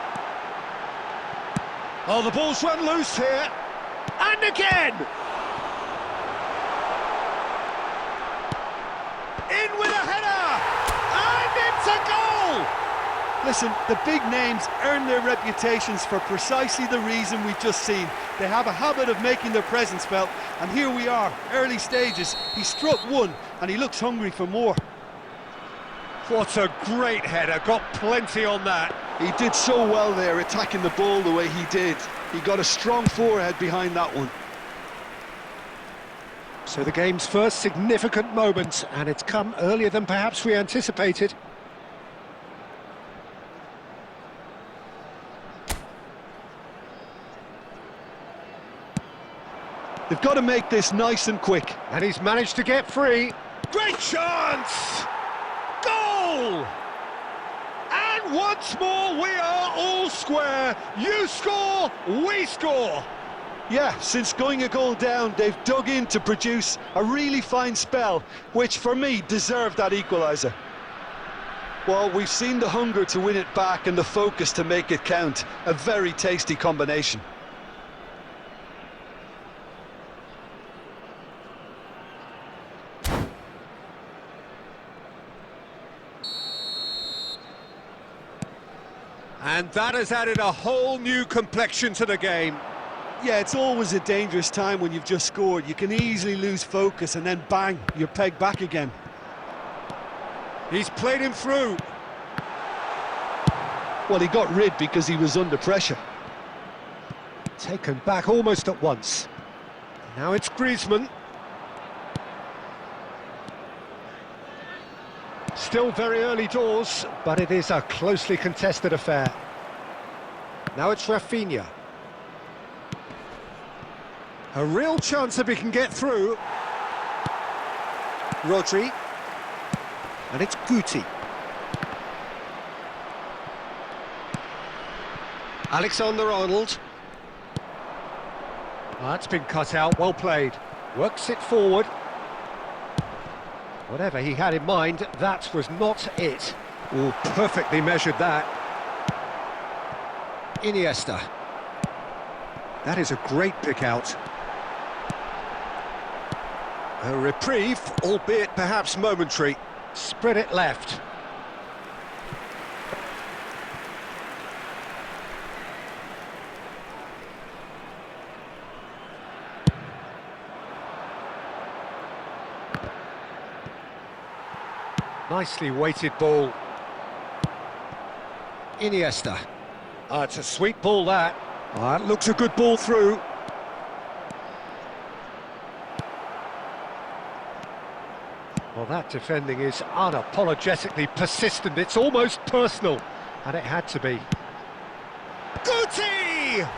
Oh, the ball's run loose here. And again! In with a header! And it's a goal! Listen, the big names earn their reputations for precisely the reason we've just seen. They have a habit of making their presence felt, and here we are, early stages. He struck one, and he looks hungry for more. What a great header, got plenty on that. He did so well there, attacking the ball the way he did. He got a strong forehead behind that one. So the game's first significant moment, and it's come earlier than perhaps we anticipated. They've got to make this nice and quick. And he's managed to get free. Great chance! Goal! And once more we are all square. You score, we score. Yeah, since going a goal down, they've dug in to produce a really fine spell, which for me deserved that equaliser. Well, we've seen the hunger to win it back and the focus to make it count. A very tasty combination. And that has added a whole new complexion to the game. Yeah, it's always a dangerous time when you've just scored. You can easily lose focus and then bang, you're pegged back again. He's played him through. Well, he got rid because he was under pressure. Taken back almost at once. Now it's Griezmann. Still very early doors, but it is a closely contested affair. Now it's Rafinha. A real chance if he can get through. Rodri. And it's Guti. Alexander-Arnold. That's been cut out, well played. Works it forward. Whatever he had in mind, that was not it. Oh, perfectly measured that. Iniesta. That is a great pick out. A reprieve, albeit perhaps momentary. Spread it left. Nicely weighted ball. Iniesta. Oh, it's a sweet ball, that. Oh, that looks a good ball through. Well, that defending is unapologetically persistent. It's almost personal, and it had to be. Guti!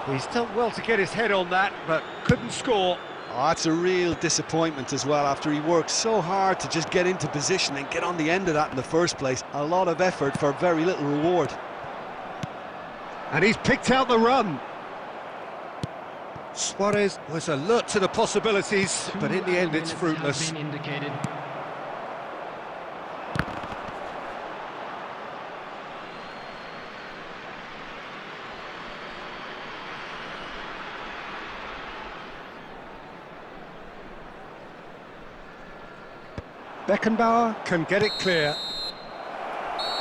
He's done well to get his head on that, but couldn't score. Oh, that's a real disappointment as well, after he worked so hard to just get into position and get on the end of that in the first place. A lot of effort for very little reward. And he's picked out the run. Suarez was alert to the possibilities, but in the end it's fruitless. Beckenbauer can get it clear.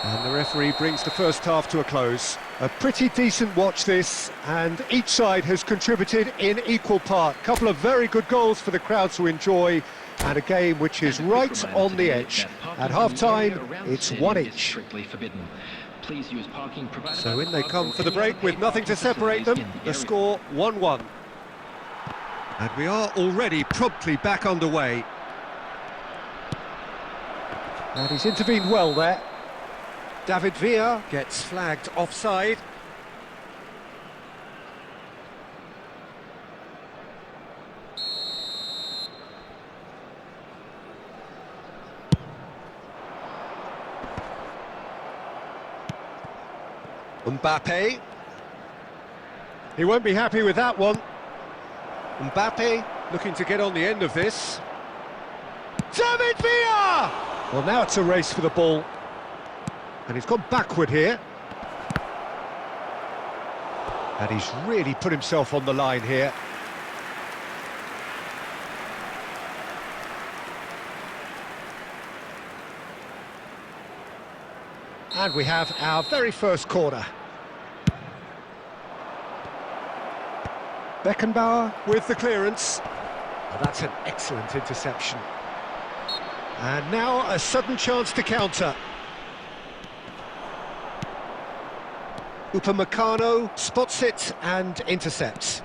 And the referee brings the first half to a close. A pretty decent watch this, and each side has contributed in equal part. Couple of very good goals for the crowd to enjoy, and a game which is right on the edge. At half-time, it's one each. So in they come for the break with nothing to separate them. The score 1-1. And we are already promptly back underway. And he's intervened well there. David Villa gets flagged offside. Mbappe. He won't be happy with that one. Mbappe looking to get on the end of this. David Villa! Well, now it's a race for the ball. And he's gone backward here. And he's really put himself on the line here. And we have our very first corner. Beckenbauer with the clearance. Oh, that's an excellent interception. And now a sudden chance to counter. Upamecano spots it and intercepts.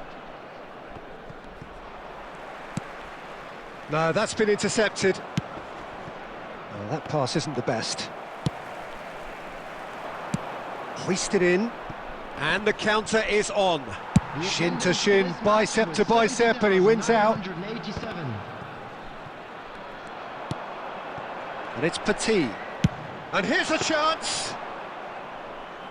No, that's been intercepted. Oh, that pass isn't the best. Hoisted in, and the counter is on. Shin to shin, bicep to bicep, and he wins out. And it's Petit. And here's a chance.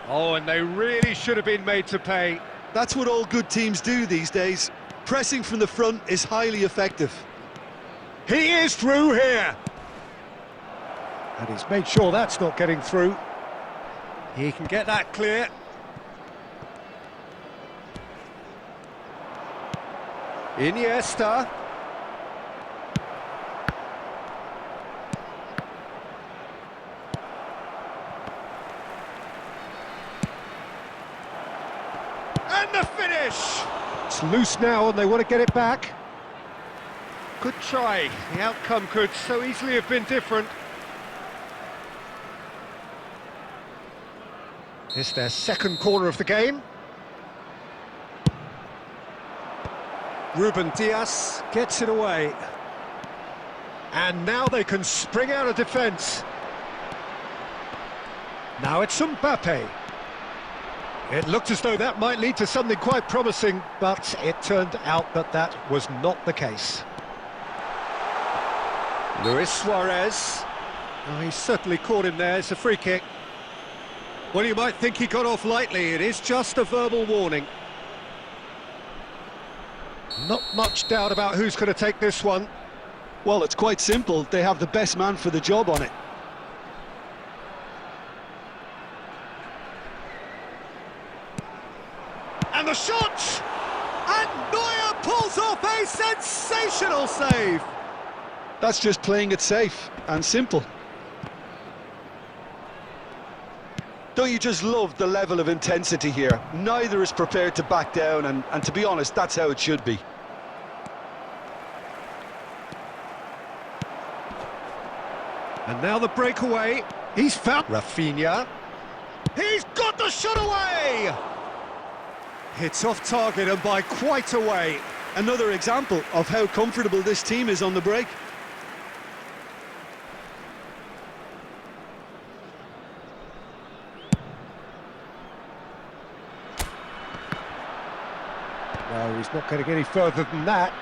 Oh, and they really should have been made to pay. That's what all good teams do these days. Pressing from the front is highly effective. He is through here. And he's made sure that's not getting through. He can get that clear. Iniesta. And the finish! It's loose now and they want to get it back. Good try. The outcome could so easily have been different. It's their second corner of the game. Ruben Dias gets it away. And now they can spring out of defence. Now it's Mbappe. It looked as though that might lead to something quite promising, but it turned out that that was not the case. Luis Suarez. Oh, he certainly caught him there. It's a free kick. Well, you might think he got off lightly. It is just a verbal warning. Not much doubt about who's going to take this one. Well, it's quite simple. They have the best man for the job on it. And the shot! And Neuer pulls off a sensational save! That's just playing it safe and simple. Don't you just love the level of intensity here? Neither is prepared to back down, and to be honest, that's how it should be. And now the breakaway. He's found Rafinha. He's got the shot away! It's off target and by quite a way. Another example of how comfortable this team is on the break. No, he's not going to get any further than that.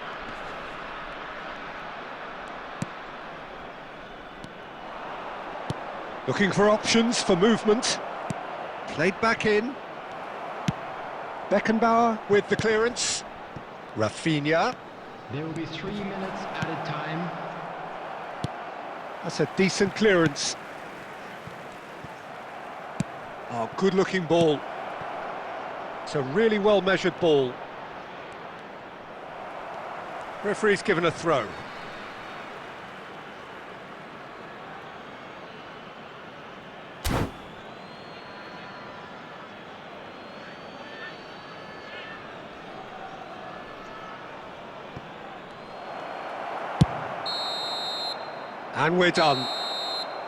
Looking for options for movement. Played back in. Beckenbauer with the clearance. Rafinha. There will be 3 minutes added time. That's a decent clearance. Oh, good-looking ball. It's a really well-measured ball. Referee's given a throw. And we're done.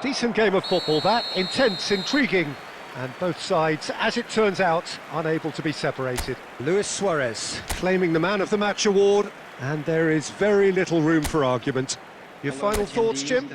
Decent game of football, that. Intense, intriguing. And both sides, as it turns out, unable to be separated. Luis Suarez claiming the Man of the Match award, and there is very little room for argument. Your final thoughts, Jim?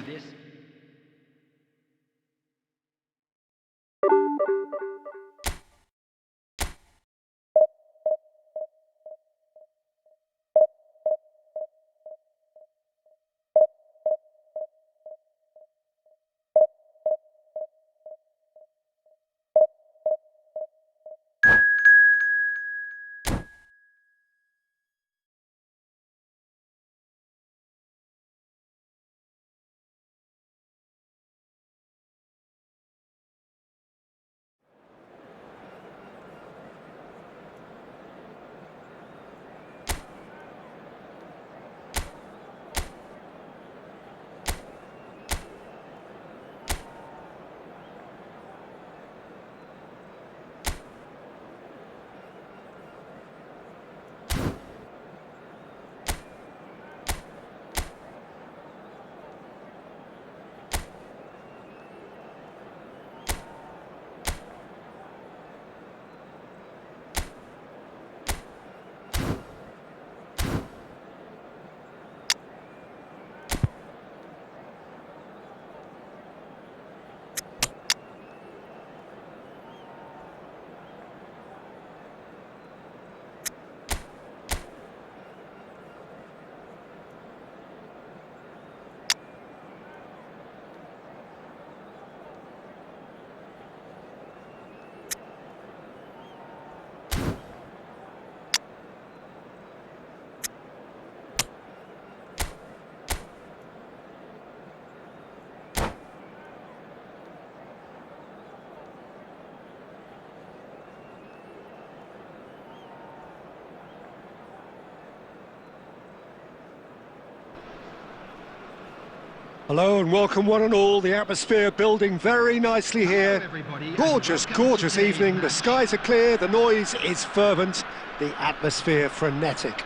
Hello and welcome one and all. The atmosphere building very nicely here. Gorgeous, gorgeous evening. The skies are clear, the noise is fervent, the atmosphere frenetic.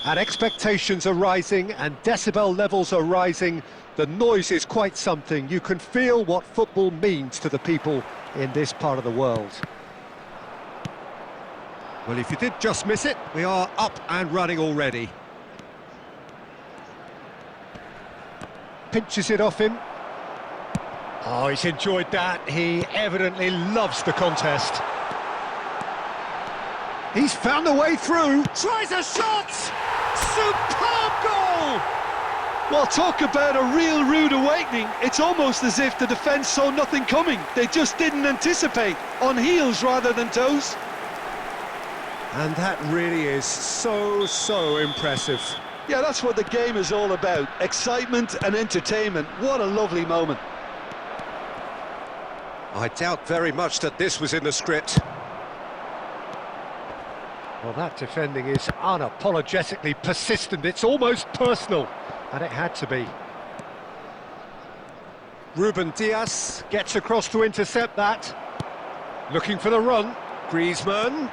And expectations are rising and decibel levels are rising. The noise is quite something. You can feel what football means to the people in this part of the world. Well, if you did just miss it, we are up and running already. Pinches it off him. Oh, he's enjoyed that. He evidently loves the contest. He's found a way through. Tries a shot! Superb goal! Well, talk about a real rude awakening. It's almost as if the defence saw nothing coming. They just didn't anticipate. On heels rather than toes. And that really is so impressive. Yeah, that's what the game is all about. Excitement and entertainment. What a lovely moment. I doubt very much that this was in the script. Well, that defending is unapologetically persistent. It's almost personal, and it had to be. Ruben Diaz gets across to intercept that. Looking for the run. Griezmann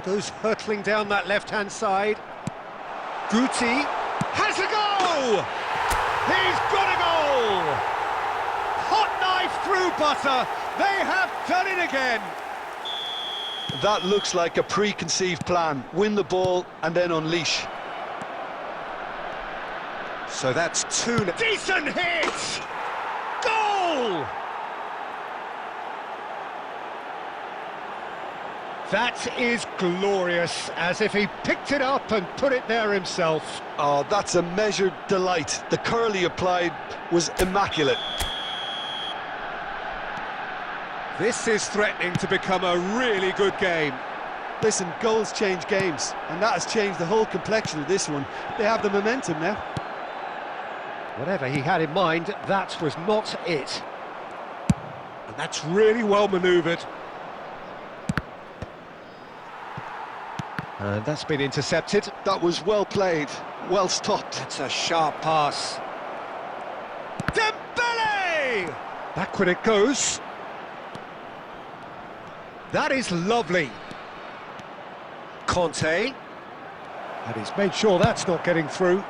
goes hurtling down that left-hand side. Guti has a goal! He's got a goal! Hot knife through butter. They have done it again. That looks like a preconceived plan. Win the ball and then unleash. So that's 2. Decent hit! Goal! That is glorious, as if he picked it up and put it there himself. Oh, that's a measured delight. The curl he applied was immaculate. This is threatening to become a really good game. Listen, goals change games, and that has changed the whole complexion of this one. They have the momentum now. Whatever he had in mind, that was not it. And that's really well manoeuvred. And that's been intercepted. That was well played, well stopped. That's a sharp pass. Dembele! Backward it goes. That is lovely. Conte. And he's made sure that's not getting through.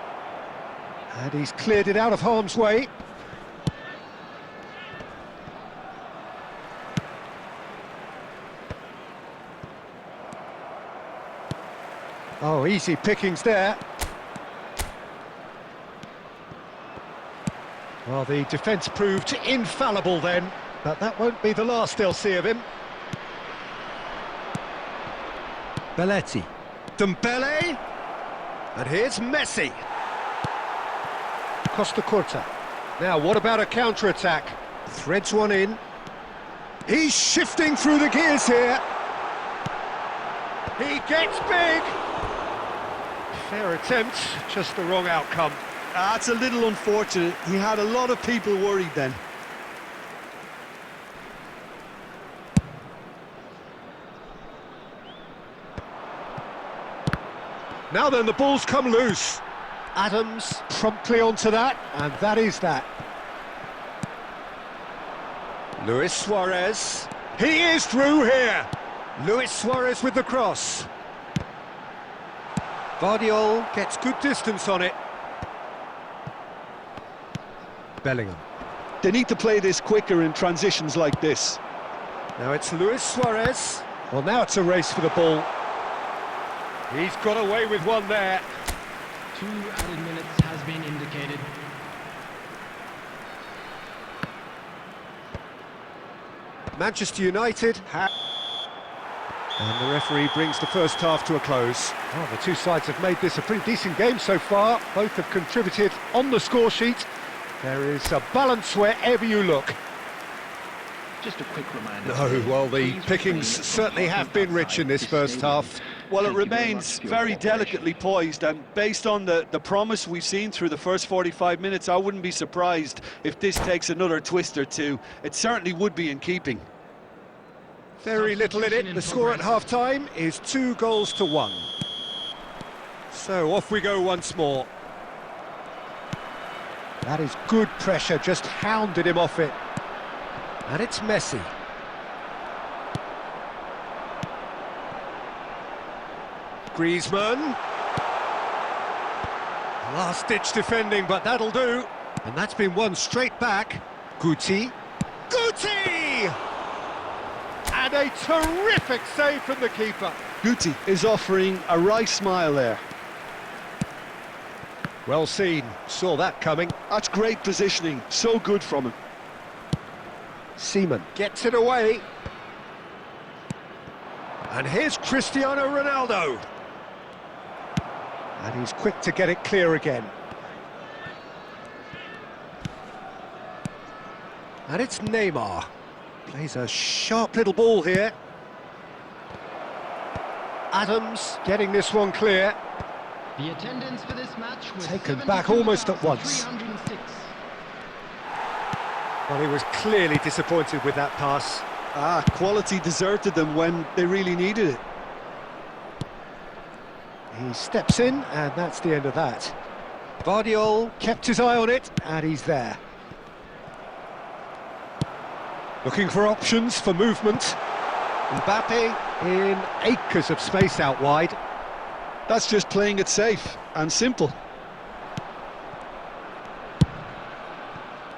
And he's cleared it out of harm's way. Oh, easy pickings there. Well, the defence proved infallible then, but that won't be the last they'll see of him. Belletti. Dembele. And here's Messi. Costa Curta. Now, what about a counter-attack? Threads one in. He's shifting through the gears here. He gets big. Fair attempt, just the wrong outcome. That's a little unfortunate. He had a lot of people worried then. Now then, the ball's come loose. Adams promptly onto that, and that is that. Luis Suarez. He is through here. Luis Suarez with the cross. Vardiol gets good distance on it. Bellingham. They need to play this quicker in transitions like this. Now it's Luis Suarez. Well, now it's a race for the ball. He's got away with one there. 2 added minutes has been indicated. Manchester United and the referee brings the first half to a close. Well, the two sides have made this a pretty decent game so far. Both have contributed on the score sheet. There is a balance wherever you look. Just a quick reminder. No, well, the pickings certainly have been rich in this first half. Well, it remains very delicately poised, and based on the promise we've seen through the first 45 minutes, I wouldn't be surprised if this takes another twist or two. It certainly would be in keeping. Very little in it. The score at half-time is 2-1. So off we go once more. That is good pressure, just hounded him off it. And it's Messi. Griezmann. Last-ditch defending, but that'll do. And that's been won straight back. Guti. Guti! And a terrific save from the keeper. Guti is offering a wry smile there. Well seen, saw that coming. That's great positioning, so good from him. Seaman gets it away. And here's Cristiano Ronaldo. And he's quick to get it clear again. And it's Neymar. Plays a sharp little ball here. Adams getting this one clear. The attendance for this match was Taken back almost at once. 306. Well, he was clearly disappointed with that pass. Quality deserted them when they really needed it. He steps in, and that's the end of that. Vardiol kept his eye on it, and he's there. Looking for options for movement. Mbappe in acres of space out wide. That's just playing it safe and simple.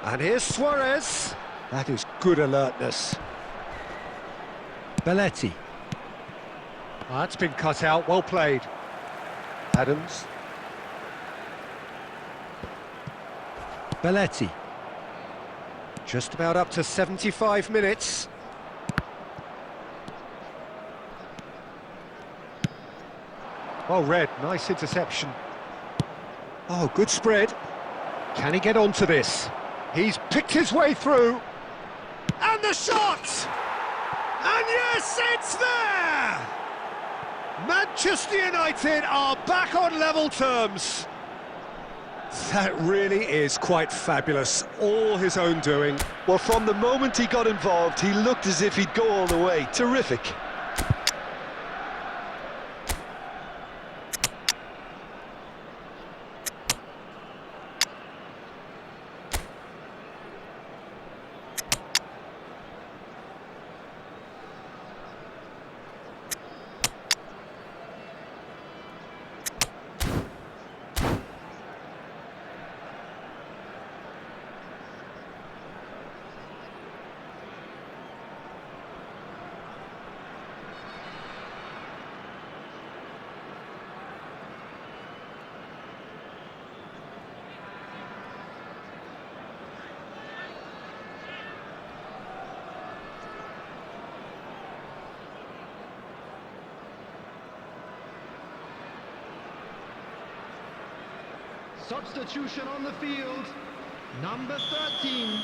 And here's Suarez. That is good alertness. Belletti. Oh, that's been cut out, well played. Adams. Belletti. Just about up to 75 minutes. Well read, nice interception. Oh, good spread. Can he get onto this? He's picked his way through. And the shot! And yes, it's there! Manchester United are back on level terms. That really is quite fabulous, all his own doing. Well, from the moment he got involved, he looked as if he'd go all the way. Terrific. Substitution on the field. Number 13.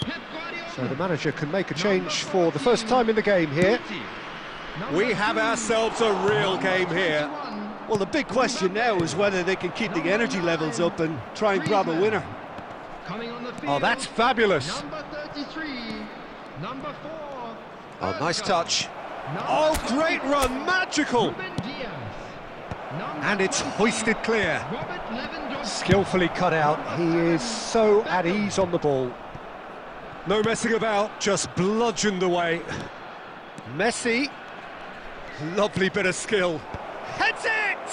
Pep Guardiola. So the manager can make a change for the first time in the game here. We have ourselves a real game here. Well, the big question now is whether they can keep the energy levels up and try and grab a winner. Coming on the field. Oh, that's fabulous. Number 33. Number 4. Oh, nice touch. Number Oh, 20, great run, magical. Ruben Diaz. Number And it's 40, hoisted clear. Robert Lewandowski. Skillfully cut out. He is so at ease on the ball. No messing about, just bludgeoned away. Messi. Lovely bit of skill. Heads it!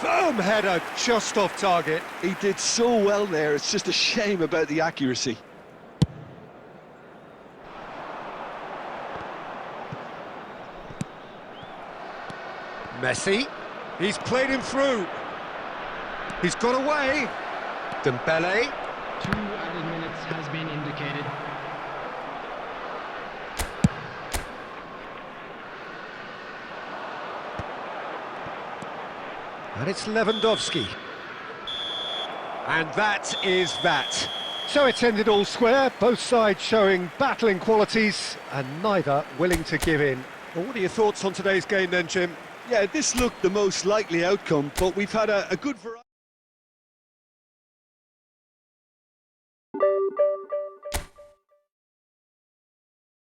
Firm header, just off target. He did so well there, it's just a shame about the accuracy. Messi. He's played him through. He's got away. Dembele. 2 added minutes has been indicated. And it's Lewandowski. And that is that. So it's ended all square, both sides showing battling qualities and neither willing to give in. Well, what are your thoughts on today's game then, Jim? Yeah, this looked the most likely outcome, but we've had a good variety.